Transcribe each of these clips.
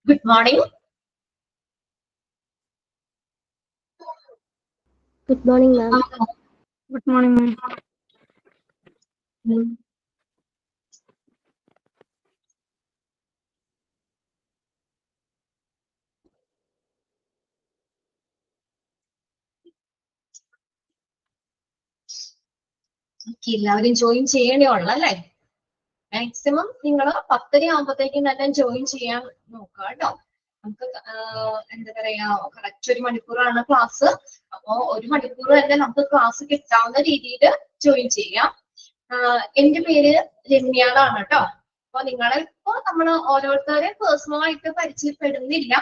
Good morning. Good morning, ma'am. Good morning, ma'am. എല്ലാവരും join ചെയ്യണേ ഉള്ളു അല്ലേ? മാക്സിമം നിങ്ങൾ 10:30 ആകുമ്പോഴത്തേക്കും തന്നെ ജോയിൻ ചെയ്യാൻ നോക്കുക കേട്ടോ. നമുക്ക് എന്താ പറയാ, കറക്റ്റ് 1 മണിക്കൂറാണ് ക്ലാസ്. അപ്പോ 1 മണിക്കൂർ തന്നെ നമുക്ക് ക്ലാസ് കിട്ടാവുന്ന രീതിയിൽ ജോയിൻ ചെയ്യാം. എന്റെ പേര് രമ്യാളാണ് കേട്ടോ. അപ്പൊ നിങ്ങളെ ഇപ്പൊ നമ്മൾ ഓരോരുത്തരെ പേഴ്സണലായിട്ട് പരിചയപ്പെടുന്നില്ല.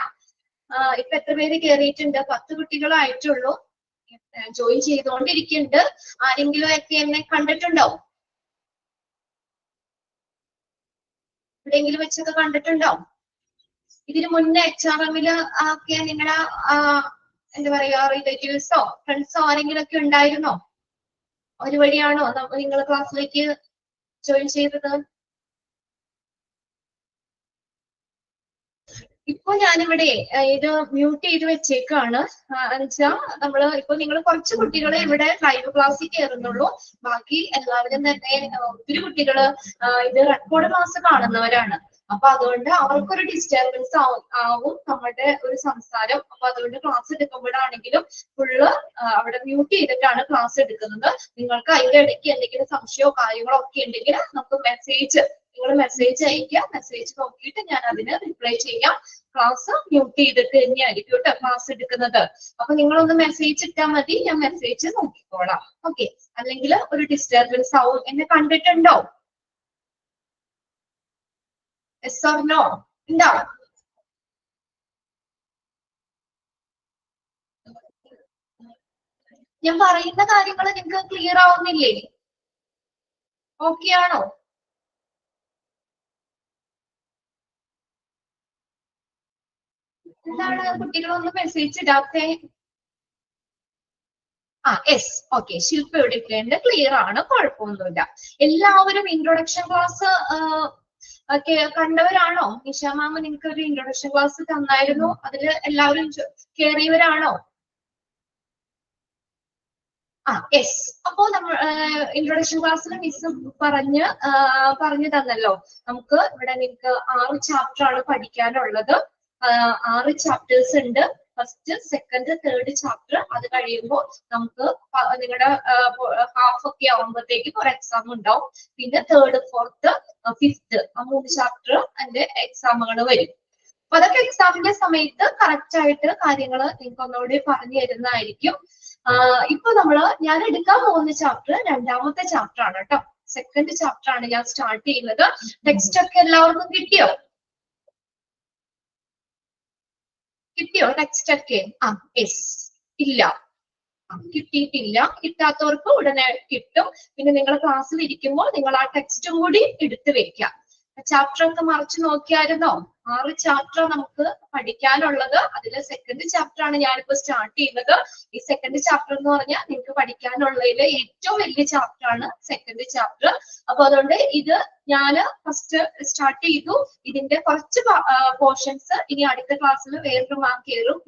ഇപ്പൊ എത്ര പേര് കയറിയിട്ടുണ്ട്? 10 കുട്ടികളായിട്ടുള്ളൂ. ജോയിൻ ചെയ്തുകൊണ്ടിരിക്കുന്നുണ്ട്. ആരെങ്കിലും ഒക്കെ എന്നെ കണ്ടിട്ടുണ്ടോ? എവിടെയെങ്കിലും വെച്ചൊക്കെ കണ്ടിട്ടുണ്ടോ? ഇതിനു മുന്നേ HRM ഒക്കെ നിങ്ങളുടെ എന്താ പറയാ, റിലേറ്റീവ്സോ ഫ്രണ്ട്സോ ആരെങ്കിലും ഒക്കെ ഉണ്ടായിരുന്നോ? ഒരു വഴിയാണോ നിങ്ങൾ ക്ലാസ്സിലേക്ക് ജോയിൻ ചെയ്തത്? ഇപ്പൊ ഞാനിവിടെ ഇത് മ്യൂട്ട് ചെയ്ത് വെച്ചേക്കാണ്. എന്നുവെച്ചാൽ നമ്മള് ഇപ്പൊ നിങ്ങൾ കുറച്ച് കുട്ടികളെ ഇവിടെ ലൈവ് ക്ലാസ്സിൽ കയറുന്നുള്ളൂ. ബാക്കി എല്ലാവരും തന്നെ ഒത്തിരി കുട്ടികള് ഇത് റെക്കോർഡ് ക്ലാസ് കാണുന്നവരാണ്. അപ്പൊ അതുകൊണ്ട് അവർക്കൊരു ഡിസ്റ്റർബൻസ് ആവും നമ്മുടെ ഒരു സംസാരം. അപ്പൊ അതുകൊണ്ട് ക്ലാസ് എടുക്കുമ്പോഴാണെങ്കിലും ഫുള്ള് അവിടെ മ്യൂട്ട് ചെയ്തിട്ടാണ് ക്ലാസ് എടുക്കുന്നത്. നിങ്ങൾക്ക് അതിന്റെ ഇടയ്ക്ക് എന്തെങ്കിലും സംശയമോ കാര്യങ്ങളോ ഒക്കെ ഉണ്ടെങ്കിൽ നമുക്ക് നിങ്ങൾ മെസ്സേജ് അയക്കുക. മെസ്സേജ് നോക്കിയിട്ട് ഞാൻ അതിന് റിപ്ലൈ ചെയ്യാം. ക്ലാസ് മ്യൂട്ട് ചെയ്തിട്ട് തന്നെയായിരിക്കും കേട്ടോ ക്ലാസ് എടുക്കുന്നത്. അപ്പൊ നിങ്ങളൊന്ന് മെസ്സേജ് ഇട്ടാൽ മതി, ഞാൻ മെസ്സേജ് നോക്കിക്കോളാം. ഓക്കെ, അല്ലെങ്കിൽ ഒരു ഡിസ്റ്റർബൻസ് ആവും. എന്നെ കണ്ടിട്ടുണ്ടോ? Yes or no? ഉണ്ടോ? ഞാൻ പറയുന്ന കാര്യങ്ങൾ നിങ്ങൾക്ക് ക്ലിയർ ആവുന്നില്ലേ? ഓക്കെ ആണോ? എന്താണ് കുട്ടികളൊന്ന് മെസ്സേജ് ഇടാത്തെ? Yes, okay. ശില്പ ഇവിടെ ഇട്ടുണ്ട്, ക്ലിയർ ആണ്, കുഴപ്പമൊന്നുമില്ല. എല്ലാവരും ഇൻട്രൊഡക്ഷൻ ക്ലാസ് ഒക്കെ കണ്ടവരാണോ? നിഷ മാമ നിങ്ങൾക്ക് ഒരു ഇൻട്രൊഡക്ഷൻ ക്ലാസ് തന്നായിരുന്നു, അതിൽ എല്ലാവരും കയറിയവരാണോ? യെസ്. അപ്പോ നമ്മൾ ഇൻട്രൊഡക്ഷൻ ക്ലാസ്സിൽ മിസ് പറഞ്ഞു തന്നല്ലോ. നമുക്ക് ഇവിടെ നിങ്ങൾക്ക് 6 ചാപ്റ്റർ ആണ് പഠിക്കാനുള്ളത്. 6 ചാപ്റ്റേഴ്സ് ഉണ്ട്. First, second, third chapter. അത് കഴിയുമ്പോൾ നമുക്ക് നിങ്ങളുടെ ഹാഫ് ഒക്കെ ആവുമ്പോഴത്തേക്കും ഒരു എക്സാം ഉണ്ടാവും. പിന്നെ തേർഡ്, ഫോർത്ത്, ഫിഫ്ത്ത്, 3 ചാപ്റ്റർ അതിന്റെ എക്സാമുകൾ വരും. അപ്പൊ അതൊക്കെ എക്സാമിന്റെ സമയത്ത് കറക്റ്റ് ആയിട്ട് കാര്യങ്ങൾ നിങ്ങൾക്ക് ഒന്നുകൂടി പറഞ്ഞു തരുന്നതായിരിക്കും. ഇപ്പൊ ഞാൻ എടുക്കാൻ പോകുന്ന ചാപ്റ്റർ 2ാമത്തെ ചാപ്റ്റർ ആണ് കേട്ടോ. സെക്കൻഡ് ചാപ്റ്റർ ആണ് ഞാൻ സ്റ്റാർട്ട് ചെയ്യുന്നത്. ടെക്സ്റ്റ് ഒക്കെ എല്ലാവർക്കും കിട്ടിയോ? ടെക്സ്റ്റ് ഒക്കെ? യെസ്. ഇല്ല, കിട്ടിയിട്ടില്ല. കിട്ടാത്തവർക്ക് ഉടനെ കിട്ടും. പിന്നെ നിങ്ങൾ ക്ലാസ്സിൽ ഇരിക്കുമ്പോൾ നിങ്ങൾ ആ ടെക്സ്റ്റും കൂടി എടുത്തു വെക്കാം. ചാപ്റ്റർ ഒക്കെ മറിച്ച് നോക്കിയായിരുന്നോ? 6 ചാപ്റ്റർ നമുക്ക് പഠിക്കാനുള്ളത്. അതിലെ സെക്കൻഡ് ചാപ്റ്റർ ആണ് ഞാനിപ്പോ സ്റ്റാർട്ട് ചെയ്യുന്നത്. ഈ സെക്കൻഡ് ചാപ്റ്റർ എന്ന് പറഞ്ഞാൽ നിങ്ങൾക്ക് പഠിക്കാനുള്ളതിലെ ഏറ്റവും വലിയ ചാപ്റ്റർ ആണ് സെക്കൻഡ് ചാപ്റ്റർ. അപ്പൊ അതുകൊണ്ട് ഇത് ഞാൻ ഫസ്റ്റ് സ്റ്റാർട്ട് ചെയ്തു. ഇതിന്റെ കുറച്ച് പോർഷൻസ് ഇനി അടുത്ത ക്ലാസ്സിൽ വേറൊരു മാം കയറും,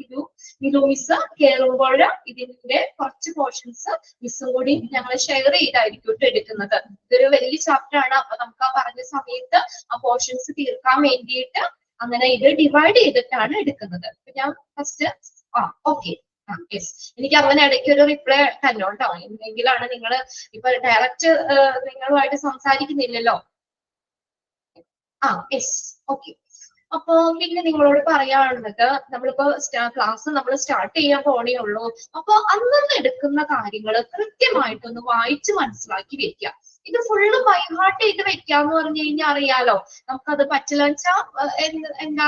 നിലു മിസ് കയറുമ്പോൾ ഇതിന്റെ കുറച്ച് പോർഷൻസ് മിസ്സും കൂടി ഞങ്ങൾ ഷെയർ ചെയ്തായിരിക്കും എടുക്കുന്നത്. ഇതൊരു വലിയ ചാപ്റ്റർ ആണ്. അപ്പൊ നമുക്ക് ആ പറഞ്ഞ സമയത്ത് ആ പോർഷൻസ് തീർക്കാൻ വേണ്ടിയിട്ട് അങ്ങനെ ഇത് ഡിവൈഡ് ചെയ്തിട്ടാണ് എടുക്കുന്നത്. ഞാൻ ഫസ്റ്റ് ഓക്കെ, യെസ്. എനിക്ക് അങ്ങനെ ഇടയ്ക്ക് ഒരു റിപ്ലൈ തന്നോ കേട്ടോ, എങ്കിലാണ് നിങ്ങൾ ഇപ്പൊ ഡയറക്റ്റ് നിങ്ങളുമായിട്ട് സംസാരിക്കുന്നില്ലല്ലോ. Yes, okay. അപ്പൊ പിന്നെ നിങ്ങളോട് പറയാനുള്ളത്, നമ്മളിപ്പോ ക്ലാസ് നമ്മൾ സ്റ്റാർട്ട് ചെയ്യാൻ പോണേ ഉള്ളൂ. അപ്പൊ അന്നന്ന് എടുക്കുന്ന കാര്യങ്ങൾ കൃത്യമായിട്ടൊന്ന് വായിച്ച് മനസ്സിലാക്കി വെക്കുക. ഇത് ഫുള്ള് ബൈഹാർട്ട് ചെയ്ത് വെക്കാന്ന് പറഞ്ഞു കഴിഞ്ഞാൽ അറിയാലോ, നമുക്കത് പറ്റില്ല വെച്ചാൽ എന്താ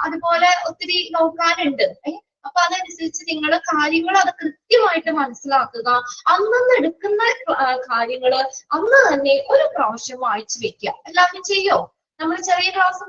അതുപോലെ ഒത്തിരി നോക്കാനുണ്ട്. അപ്പൊ അതനുസരിച്ച് നിങ്ങൾ കാര്യങ്ങൾ അത് കൃത്യമായിട്ട് മനസ്സിലാക്കുക. അന്നന്ന് എടുക്കുന്ന കാര്യങ്ങള് അന്ന് തന്നെ ഒരു പ്രാവശ്യം വായിച്ചു വെക്കുക. എല്ലാവരും ചെയ്യോ? നമ്മൾ ചെറിയ ക്ലാസ്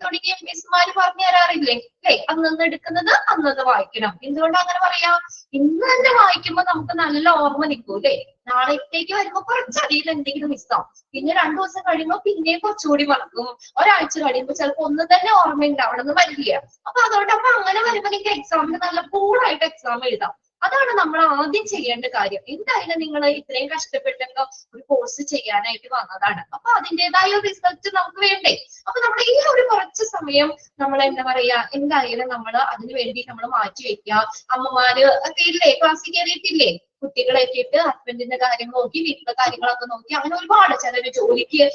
തുടങ്ങിയ മിസ്സുമാര് പറഞ്ഞു തരാറില്ലേ അല്ലെ? അന്നന്ന് എടുക്കുന്നത് അന്നന്ന് വായിക്കണം. എന്തുകൊണ്ട് അങ്ങനെ പറയാം? ഇന്ന് തന്നെ വായിക്കുമ്പോ നമുക്ക് നല്ല ഓർമ്മ നിൽക്കും അല്ലെ? നാളത്തേക്ക് വരുമ്പോ കുറച്ചധികം എന്തെങ്കിലും മിസ്സാവും. പിന്നെ 2 ദിവസം കഴിയുമ്പോ പിന്നെയും കുറച്ചുകൂടി മറക്കും. ഒരാഴ്ച കഴിയുമ്പോ ചിലപ്പോ ഒന്നും തന്നെ ഓർമ്മ ഉണ്ടാവണമെന്ന് വരില്ല. അപ്പൊ അങ്ങനെ വരുമ്പോ നിങ്ങൾക്ക് എക്സാമിന് നല്ല കൂളായിട്ട് എക്സാം എഴുതാം. അതാണ് നമ്മൾ ആദ്യം ചെയ്യേണ്ട കാര്യം. എന്തായാലും നിങ്ങൾ ഇത്രയും കഷ്ടപ്പെട്ടൊക്കെ ഒരു കോഴ്സ് ചെയ്യാനായിട്ട് വന്നതാണ്. അപ്പൊ അതിൻ്റെതായ റിസൾട്ട് നമുക്ക് വേണ്ടേ? അപ്പൊ നമ്മൾ ഈ ഒരു കുറച്ച് സമയം നമ്മൾ എന്താ പറയാ, എന്തായാലും നമ്മൾ അതിനു വേണ്ടി നമ്മൾ മാറ്റി വെക്കുക. അമ്മമാര് ഒക്കെ ഇല്ലേ, ക്ലാസ്സിൽ കയറിയിട്ടില്ലേ? കുട്ടികളെ എത്തിയിട്ട് ഹസ്ബൻഡിന്റെ കാര്യം നോക്കി, വീട്ടിലെ കാര്യങ്ങളൊക്കെ നോക്കി, അങ്ങനെ ഒരുപാട് ചിലര് ജോലിക്ക്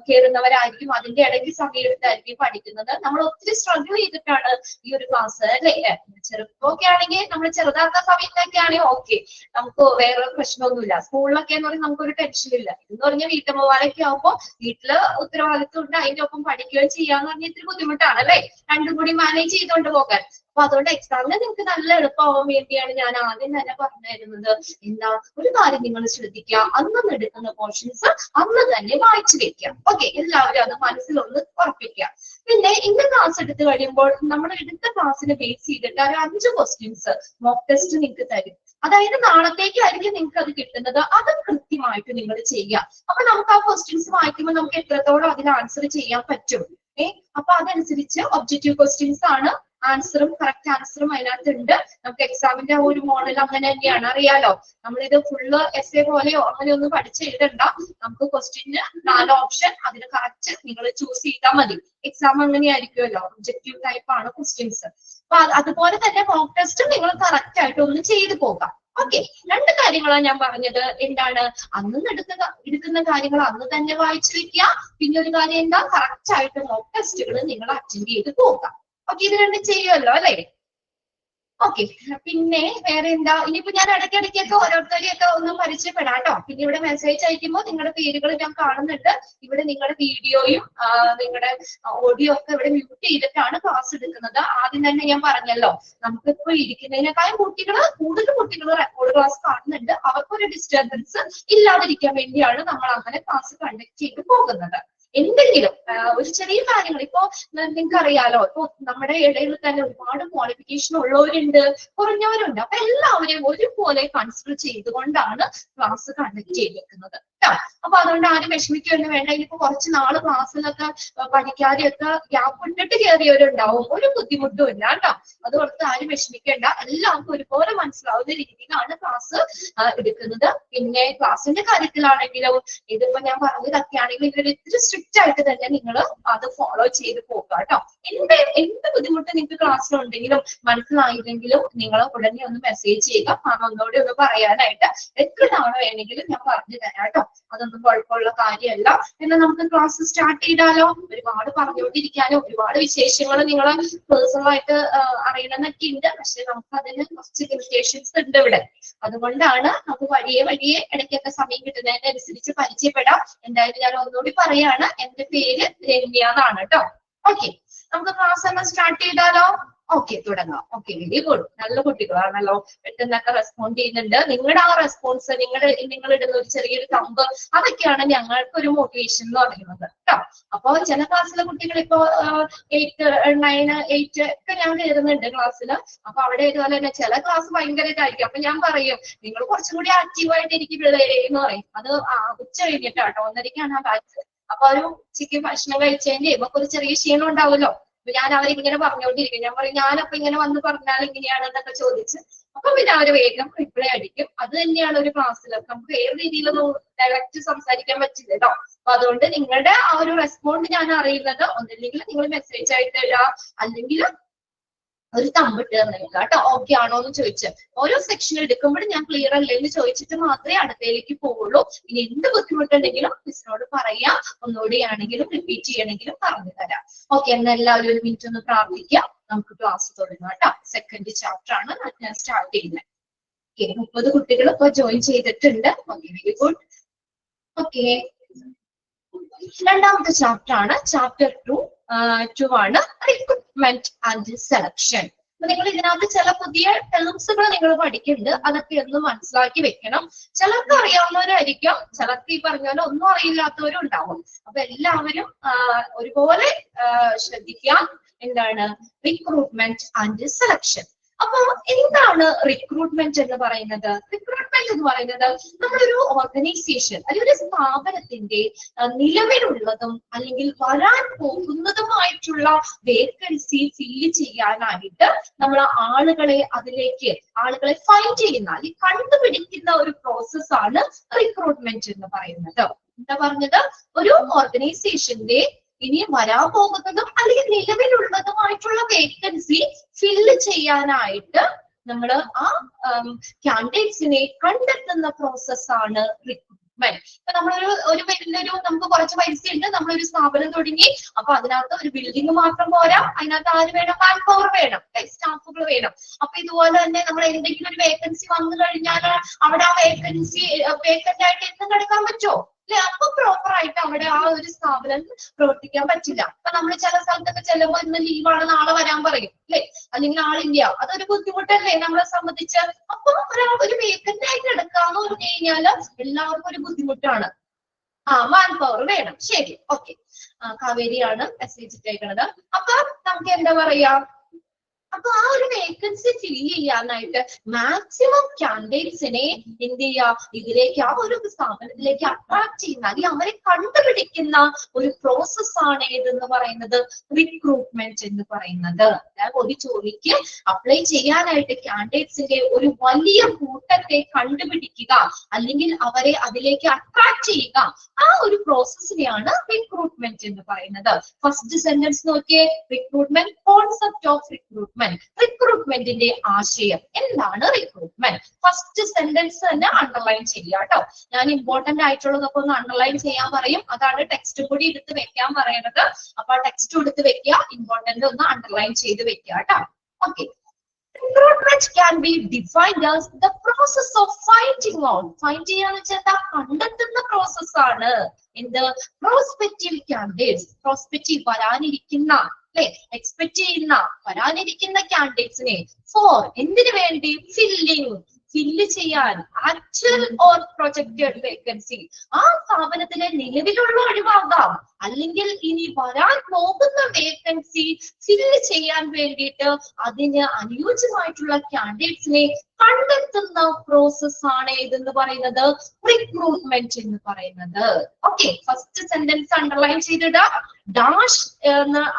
കയറുന്നവരായിരിക്കും. അതിന്റെ ഇടയ്ക്ക് സമയം എടുത്തായിരിക്കും പഠിക്കുന്നത്. നമ്മൾ ഒത്തിരി സ്ട്രഗിൾ ചെയ്തിട്ടാണ് ഈ ഒരു ക്ലാസ് അല്ലെ? ചെറുപ്പമൊക്കെ ആണെങ്കിൽ നമ്മൾ ചെറുതാക്കുന്ന സമയത്തൊക്കെ ആണെങ്കിൽ ഓക്കെ, നമുക്ക് വേറെ പ്രശ്നമൊന്നുമില്ല. സ്കൂളിലൊക്കെ എന്ന് പറഞ്ഞാൽ നമുക്കൊരു ടെൻഷൻ ഇല്ല. എന്ന് പറഞ്ഞാൽ വീട്ടമ്മമാരൊക്കെ ആവുമ്പോൾ വീട്ടില് ഉത്തരവാദിത്വം ഉണ്ട്, അതിന്റെ ഒപ്പം പഠിക്കുകയും ചെയ്യാന്ന് പറഞ്ഞാൽ ഇത്തിരി ബുദ്ധിമുട്ടാണ് അല്ലെ? രണ്ടും കൂടി മാനേജ് ചെയ്തുകൊണ്ട് പോകാൻ. അപ്പൊ അതുകൊണ്ട് എക്സാമിന് നിങ്ങൾക്ക് നല്ല എളുപ്പമാവാൻ വേണ്ടിയാണ് ഞാൻ ആദ്യം തന്നെ പറഞ്ഞു തരുന്നത്. എന്താ ഒരു കാര്യം നിങ്ങൾ ശ്രദ്ധിക്കുക, അന്ന് എടുക്കുന്ന പോർഷൻസ് അന്ന് തന്നെ വായിച്ചു വെക്കുക. ഓക്കെ, എല്ലാവരും അത് മനസ്സിലൊന്ന് ഉറപ്പിക്കുക. പിന്നെ ഇന്ന് ക്ലാസ് എടുത്തു കഴിയുമ്പോൾ നമ്മൾ എടുത്ത ക്ലാസ്സിനെ ബേസ് ചെയ്തിട്ട് ഒരു 5 ക്വസ്റ്റ്യൻസ് മോക്ക് ടെസ്റ്റ് നിങ്ങൾക്ക് തരും. അതായത് നാളത്തേക്കായിരിക്കും നിങ്ങൾക്ക് അത് കിട്ടുന്നത്. അത് കൃത്യമായിട്ട് നിങ്ങൾ ചെയ്യുക. അപ്പൊ നമുക്ക് ആ ക്വസ്റ്റ്യൻസ് വായിക്കുമ്പോൾ നമുക്ക് എത്രത്തോളം അതിന് ആൻസർ ചെയ്യാൻ പറ്റും. അപ്പൊ അതനുസരിച്ച് ഒബ്ജക്റ്റീവ് ക്വസ്റ്റ്യൻസ് ആണ്. ആൻസറും കറക്റ്റ് ആൻസറും അതിനകത്തുണ്ട്. നമുക്ക് എക്സാമിന്റെ ആ ഒരു മോഡൽ അങ്ങനെ തന്നെയാണ്, അറിയാലോ. നമ്മളിത് ഫുള്ള് എസ്സേ പോലെയോ അങ്ങനെ ഒന്നും പഠിച്ചെഴുതണ്ട. നമുക്ക് ക്വസ്റ്റ്യന് 4 ഓപ്ഷൻ, അതിന് കറക്റ്റ് നിങ്ങൾ ചൂസ് ചെയ്താൽ മതി. എക്സാം അങ്ങനെയായിരിക്കുമല്ലോ, ഒബ്ജക്റ്റീവ് ടൈപ്പ് ആണ് ക്വസ്റ്റ്യൻസ്. അപ്പൊ അതുപോലെ തന്നെ മോക്ക് ടെസ്റ്റും നിങ്ങൾ കറക്റ്റ് ആയിട്ട് ഒന്ന് ചെയ്തു പോകാം. ഓക്കെ, 2 കാര്യങ്ങളാണ് ഞാൻ പറഞ്ഞത്. എന്താണ്? അന്ന് എടുക്കുന്ന കാര്യങ്ങൾ അന്ന് തന്നെ വായിച്ചു വെക്കുക. പിന്നെ ഒരു കാര്യം എന്താ, കറക്റ്റ് ആയിട്ട് മോക്ക് ടെസ്റ്റുകൾ നിങ്ങൾ അറ്റൻഡ് ചെയ്ത് പോകാം. ഓക്കെ, ഇത് 2 ചെയ്യുമല്ലോ അല്ലെ? ഓക്കെ, പിന്നെ വേറെ എന്താ? ഇനിയിപ്പോ ഞാൻ ഇടയ്ക്കിടയ്ക്കൊക്കെ ഓരോരുത്തരെയൊക്കെ ഒന്ന് പരിചയപ്പെടാം കേട്ടോ. പിന്നെ ഇവിടെ മെസ്സേജ് അയക്കുമ്പോൾ നിങ്ങളുടെ പേരുകൾ ഞാൻ കാണുന്നുണ്ട്. ഇവിടെ നിങ്ങളുടെ വീഡിയോയും നിങ്ങളുടെ ഓഡിയോ ഒക്കെ ഇവിടെ മ്യൂട്ട് ചെയ്തിട്ടാണ് ക്ലാസ് എടുക്കുന്നത്. ആദ്യം തന്നെ ഞാൻ പറഞ്ഞല്ലോ, നമുക്കിപ്പോ ഇരിക്കുന്നതിനേക്കാളും കൂടുതൽ കുട്ടികൾ റെക്കോർഡ് ക്ലാസ് കാണുന്നുണ്ട്. അവർക്കൊരു ഡിസ്റ്റർബൻസ് ഇല്ലാതിരിക്കാൻ വേണ്ടിയാണ് നമ്മൾ അങ്ങനെ ക്ലാസ് കണ്ടക്ട് ചെയ്ത് പോകുന്നത്. എന്തെങ്കിലും ഒരു ചെറിയ കാര്യങ്ങൾ ഇപ്പോ നിങ്ങൾക്ക് അറിയാലോ, ഇപ്പൊ നമ്മുടെ ഇടയിൽ തന്നെ ഒരുപാട് ക്വാളിഫിക്കേഷൻ ഉള്ളവരുണ്ട്, കുറഞ്ഞവരുണ്ട്. അപ്പൊ എല്ലാവരെയും ഒരുപോലെ കൺസിഡർ ചെയ്തുകൊണ്ടാണ് ക്ലാസ് കണ്ടക്ട് ചെയ്തിരിക്കുന്നത് കേട്ടോ. അപ്പൊ അതുകൊണ്ട് ആരും വിഷമിക്കുകയൊന്നും വേണ്ട. ഇനിയിപ്പോ കുറച്ച് നാള് ക്ലാസ്സിലൊക്കെ പഠിക്കാതെയൊക്കെ ഗ്യാപ്പ് ഇട്ടിട്ട് കയറിയവരുണ്ടാവും, ഒരു ബുദ്ധിമുട്ടും ഇല്ല കേട്ടോ. അതുകൊണ്ട് ആരും വിഷമിക്കേണ്ട. എല്ലാവർക്കും ഒരുപോലെ മനസ്സിലാവുന്ന രീതിയിലാണ് ക്ലാസ് എടുക്കുന്നത്. പിന്നെ ക്ലാസ്സിന്റെ കാര്യത്തിലാണെങ്കിലും ഇതിപ്പോ ഞാൻ പറഞ്ഞതൊക്കെ ആണെങ്കിലും ഇവർ ഇത്തിരി സ്ട്രിക്റ്റ് ആയിട്ട് തന്നെ നിങ്ങൾ അത് ഫോളോ ചെയ്ത് പോകുക കേട്ടോ. എന്ത് ബുദ്ധിമുട്ട് നിങ്ങൾക്ക് ക്ലാസ്സിലുണ്ടെങ്കിലും മനസ്സിലായില്ലെങ്കിലും നിങ്ങൾ ഉടനെ ഒന്ന് മെസ്സേജ് ചെയ്യുക. ഒന്നുകൂടി ഒന്ന് പറയാനായിട്ട് എത്ര തവണ വേണമെങ്കിലും ഞാൻ പറഞ്ഞു തരാം കേട്ടോ. അതൊന്നും കുഴപ്പമുള്ള കാര്യമല്ല. എന്നാൽ നമുക്ക് ക്ലാസ് സ്റ്റാർട്ട് ചെയ്താലോ? ഒരുപാട് പറഞ്ഞുകൊണ്ടിരിക്കാനും ഒരുപാട് വിശേഷങ്ങൾ നിങ്ങൾ പേഴ്സണലായിട്ട് അറിയണമെന്നൊക്കെ ഉണ്ട്. പക്ഷെ നമുക്ക് അതിന് കുറച്ച് ലിമിറ്റേഷൻസ് ഉണ്ട് ഇവിടെ. അതുകൊണ്ടാണ് നമുക്ക് വഴിയെ ഇടയ്ക്കൊക്കെ സമയം കിട്ടുന്നതിനനുസരിച്ച് പരിചയപ്പെടാം. എന്തായാലും ഞാൻ ഒന്നുകൂടി പറയാണ്, എന്റെ പേര് രമ്യ എന്നാണ് കേട്ടോ. ഓക്കെ, നമുക്ക് ക്ലാസ് എല്ലാം സ്റ്റാർട്ട് ചെയ്താലോ? ഓക്കെ, തുടങ്ങാം. Okay, very good. നല്ല കുട്ടികളാണല്ലോ, പെട്ടെന്നൊക്കെ റെസ്പോണ്ട് ചെയ്യുന്നുണ്ട്. നിങ്ങളുടെ ആ റെസ്പോൺസ്, നിങ്ങൾ ഇടുന്ന ഒരു ചെറിയൊരു തമ്പ്, അതൊക്കെയാണ് ഞങ്ങൾക്കൊരു മോട്ടിവേഷൻ എന്ന് പറയുന്നത് കേട്ടോ. അപ്പൊ ചില ക്ലാസ്സിലെ കുട്ടികൾ ഇപ്പോ 8, 9, 8 ഒക്കെ ഞാൻ കയറുന്നുണ്ട് ക്ലാസ്സിൽ. അപ്പൊ അവിടെ ഇതുപോലെ തന്നെ ചില ക്ലാസ് ഭയങ്കര ഇതായിരിക്കും. അപ്പൊ ഞാൻ പറയും, നിങ്ങൾ കുറച്ചും കൂടി ആക്റ്റീവായിട്ട് ഇരിക്കും പിള്ളേരെ എന്ന് പറയും. അത് ഉച്ച കഴിഞ്ഞിട്ടാട്ടോ, 1:30ക്കാണ് ആ ബാച്ച്. അപ്പൊ ഒരു ഉച്ചയ്ക്ക് ഭക്ഷണം കഴിച്ചതിന്റെ നമുക്ക് ഒരു ചെറിയ ക്ഷീണം ഉണ്ടാവുമല്ലോ. ഞാൻ അവരിങ്ങനെ പറഞ്ഞുകൊണ്ടിരിക്കും. ഞാൻ പറയും, ഞാനപ്പൊ ഇങ്ങനെ വന്ന് പറഞ്ഞാൽ ഇങ്ങനെയാണെന്നൊക്കെ ചോദിച്ച്. അപ്പൊ പിന്നെ അവര് വേഗം റിപ്ലൈ അടിക്കും. അത് തന്നെയാണ് ഒരു ക്ലാസ്സിലൊക്കെ നമുക്ക് ഏത് രീതിയിലൊന്നും ഡയറക്റ്റ് സംസാരിക്കാൻ പറ്റില്ല കേട്ടോ. അപ്പൊ അതുകൊണ്ട് നിങ്ങളുടെ ആ ഒരു റെസ്പോണ്ട് ഞാൻ അറിയുന്നത് ഒന്നില്ലെങ്കിൽ നിങ്ങൾ മെസ്സേജ് ആയിട്ട് ഇടാം, അല്ലെങ്കിൽ ഒരു തമ്പിട്ട് തന്നേക്കാം കേട്ടോ. ഓക്കെ ആണോ എന്ന് ചോദിച്ച് ഓരോ സെക്ഷൻ എടുക്കുമ്പോഴും ഞാൻ ക്ലിയർ അല്ലേ എന്ന് ചോദിച്ചിട്ട് മാത്രമേ അടുത്തയിലേക്ക് പോവുള്ളൂ. ഇനി എന്ത് ബുദ്ധിമുട്ടുണ്ടെങ്കിലും മിസ്സിനോട് പറയാം. ഒന്നുകൂടി ആണെങ്കിലും റിപ്പീറ്റ് ചെയ്യണമെങ്കിലും പറഞ്ഞു തരാം. ഓക്കെ, എന്നാൽ എല്ലാവരും ഒരു മിനിറ്റ് ഒന്ന് പ്രാർത്ഥിക്കാം. നമുക്ക് ക്ലാസ് തുടങ്ങാം കേട്ടോ. സെക്കൻഡ് ചാപ്റ്റർ ആണ് ഞാൻ സ്റ്റാർട്ട് ചെയ്യുന്നത്. ഓക്കെ, 30 കുട്ടികൾ ഇപ്പൊ ജോയിൻ ചെയ്തിട്ടുണ്ട്. Okay, very good. ഓക്കെ, രണ്ടാമത്തെ ചാപ്റ്റർ ആണ്. ചാപ്റ്റർ 2 ആണ് റിക്രൂട്ട്മെന്റ് ആൻഡ് സെലക്ഷൻ. അപ്പൊ നിങ്ങൾ ഇതിനകത്ത് ചില പുതിയ ടേംസുകൾ നിങ്ങൾ പഠിക്കുന്നുണ്ട്, അതൊക്കെ ഒന്ന് മനസ്സിലാക്കി വെക്കണം. ചിലർക്ക് അറിയാവുന്നവരായിരിക്കും, ചിലർക്ക് ഈ പറഞ്ഞ പോലെ ഒന്നും അറിയില്ലാത്തവരും ഉണ്ടാവും. അപ്പൊ എല്ലാവരും ഒരുപോലെ ശ്രദ്ധിക്കാം. എന്താണ് റിക്രൂട്ട്മെന്റ് ആൻഡ് സെലക്ഷൻ? അപ്പൊ എന്താണ് റിക്രൂട്ട്മെന്റ് എന്ന് പറയുന്നത്? റിക്രൂട്ട്മെന്റ് എന്ന് പറയുന്നത് നമ്മളൊരു ഓർഗനൈസേഷൻ അല്ലെങ്കിൽ ഒരു സ്ഥാപനത്തിന്റെ നിലവിലുള്ളതും അല്ലെങ്കിൽ വരാൻ പോകുന്നതുമായിട്ടുള്ള വേക്കൻസി ഫില്ല് ചെയ്യാനായിട്ട് നമ്മൾ ആളുകളെ ഫൈൻഡ് ചെയ്യുന്ന അല്ലെങ്കിൽ കണ്ടുപിടിക്കുന്ന ഒരു പ്രോസസ്സാണ് റിക്രൂട്ട്മെന്റ് എന്ന് പറയുന്നത്. എന്താ പറഞ്ഞത്? ഒരു ഓർഗനൈസേഷന്റെ ഇനി വരാൻ പോകുന്നതും അല്ലെങ്കിൽ നിലവിലുള്ളതുമായിട്ടുള്ള വേക്കൻസി ഫില്ല് ചെയ്യാനായിട്ട് നമ്മൾ ആ കാൻഡിഡേറ്റ്സിനെ കണ്ടെത്തുന്ന പ്രോസസ്സാണ് റിക്രൂട്ട്മെന്റ്. ഇപ്പൊ നമ്മളൊരു വലിയൊരു നമുക്ക് കുറച്ച് പൈസ ഉണ്ട്, നമ്മളൊരു സ്ഥാപനം തുടങ്ങി. അപ്പൊ അതിനകത്ത് ഒരു ബിൽഡിംഗ് മാത്രം പോരാ, അതിനകത്ത് ആര് വേണം? മാൻ പവർ വേണം, സ്റ്റാഫുകൾ വേണം. അപ്പൊ ഇതുപോലെ തന്നെ നമ്മൾ എന്തെങ്കിലും ഒരു വേക്കൻസി വന്നു കഴിഞ്ഞാൽ അവിടെ ആ വേക്കൻസി വേക്കന്റ് ആയിട്ട് എന്നും കിടക്കാൻ പറ്റുമോ? അല്ലെ? അപ്പൊ പ്രോപ്പർ ആയിട്ട് അവിടെ ആ ഒരു സ്ഥാപനം പ്രവർത്തിക്കാൻ പറ്റില്ല. അപ്പൊ നമ്മൾ ചില സ്ഥലത്തൊക്കെ ചെല്ലുമ്പോൾ ഇന്ന് ലീവാണ്, നാളെ വരാൻ പറയും, അല്ലെ? അല്ലെങ്കിൽ ആളില്ല. അതൊരു ബുദ്ധിമുട്ടല്ലേ നമ്മളെ സംബന്ധിച്ച്? അപ്പൊ ഒരു വേക്കന്റ് ആയിട്ട് എടുക്കാന്ന് പറഞ്ഞു കഴിഞ്ഞാല് എല്ലാവർക്കും ഒരു ബുദ്ധിമുട്ടാണ്. മാൻ പവർ വേണം. ശരി, ഓക്കെ. കാവേരിയാണ് മെസ്സേജ് ഇട്ടേക്കുന്നത്. അപ്പൊ നമുക്ക് എന്താ പറയാ, അപ്പൊ ആ ഒരു വേക്കൻസി ഫില്ല് ചെയ്യാനായിട്ട് മാക്സിമം കാൻഡിഡേറ്റ്സിനെ എന്ത് ചെയ്യുക, ഇതിലേക്ക് ആ ഒരു സ്ഥാപനത്തിലേക്ക് അട്രാക്ട് ചെയ്യുന്ന അല്ലെങ്കിൽ അവരെ കണ്ടുപിടിക്കുന്ന ഒരു പ്രോസസ്സാണ് ഏതെന്ന് പറയുന്നത് റിക്രൂട്ട്മെന്റ് എന്ന് പറയുന്നത്. ഒരു ജോലിക്ക് അപ്ലൈ ചെയ്യാനായിട്ട് കാൻഡിഡേറ്റ്സിന്റെ ഒരു വലിയ കൂട്ടത്തെ കണ്ടുപിടിക്കുക അല്ലെങ്കിൽ അവരെ അതിലേക്ക് അട്രാക്ട് ചെയ്യുക, ആ ഒരു പ്രോസസ്സിനെയാണ് റിക്രൂട്ട്മെന്റ് എന്ന് പറയുന്നത്. ഫസ്റ്റ് സെന്റൻസ് നോക്കിയേ, റിക്രൂട്ട്മെന്റ്, കോൺസെപ്റ്റ് ഓഫ് റിക്രൂട്ട്മെന്റ്. റിക്രൂട്ട്മെന്റിന്റെ ആശയം എന്താണ്? റിക്രൂട്ട്മെന്റ് ഫസ്റ്റ് സെന്റൻസ് തന്നെ അണ്ടർലൈൻ ചെയ്യുക കേട്ടോ. ഞാൻ ഇമ്പോർട്ടന്റ് ആയിട്ടുള്ളതൊക്കെ ഒന്ന് അണ്ടർലൈൻ ചെയ്യാൻ പറയും, അതാണ് ടെക്സ്റ്റ് കൂടി എടുത്ത് വെക്കാൻ പറയുന്നത്. അപ്പൊ ആ ടെക്സ്റ്റ് എടുത്ത് വെക്കുക, ഇമ്പോർട്ടന്റ് ഒന്ന് അണ്ടർലൈൻ ചെയ്ത് വെക്കുക കേട്ടോ. Okay. Recruitment can be defined as the process of finding out. Find ചെയ്യാന്ന് വെച്ചാൽ എന്താ? കണ്ടെത്തുന്ന പ്രോസസ് ആണ്. എന്ത്? പ്രോസ്പെക്റ്റീവ് കാൻഡിഡേറ്റ്സ്, പ്രോസ്പെക്റ്റീവ് വരാനിരിക്കുന്ന, അല്ലെ, എക്സ്പെക്ട് ചെയ്യുന്ന വരാനിരിക്കുന്ന കാൻഡിഡേറ്റ്സിനെ ഫോർ എന്തിനു വേണ്ടി? ഫില്ല് ചെയ്യാൻ ആക്ച്വൽ ഓർ പ്രൊജക്റ്റഡ് വേക്കൻസി. ആ സ്ഥാപനത്തിലെ നിലവിലുള്ള ഒഴിവാകാം, അല്ലെങ്കിൽ ഇനി വരാൻ പോകുന്ന വേക്കൻസി ഫില്ല് ചെയ്യാൻ വേണ്ടിയിട്ട് അതിന് അനുയോജ്യമായിട്ടുള്ള കാൻഡിഡേറ്റ്സിനെ കണ്ടെത്തുന്ന പ്രോസസ് ആണ് ഏതെന്ന് പറയുന്നത് റിക്രൂട്ട്മെന്റ് എന്ന് പറയുന്നത്. ഓക്കെ, ഫസ്റ്റ് സെന്റൻസ് അണ്ടർലൈൻ ചെയ്തിട. ഡാഷ്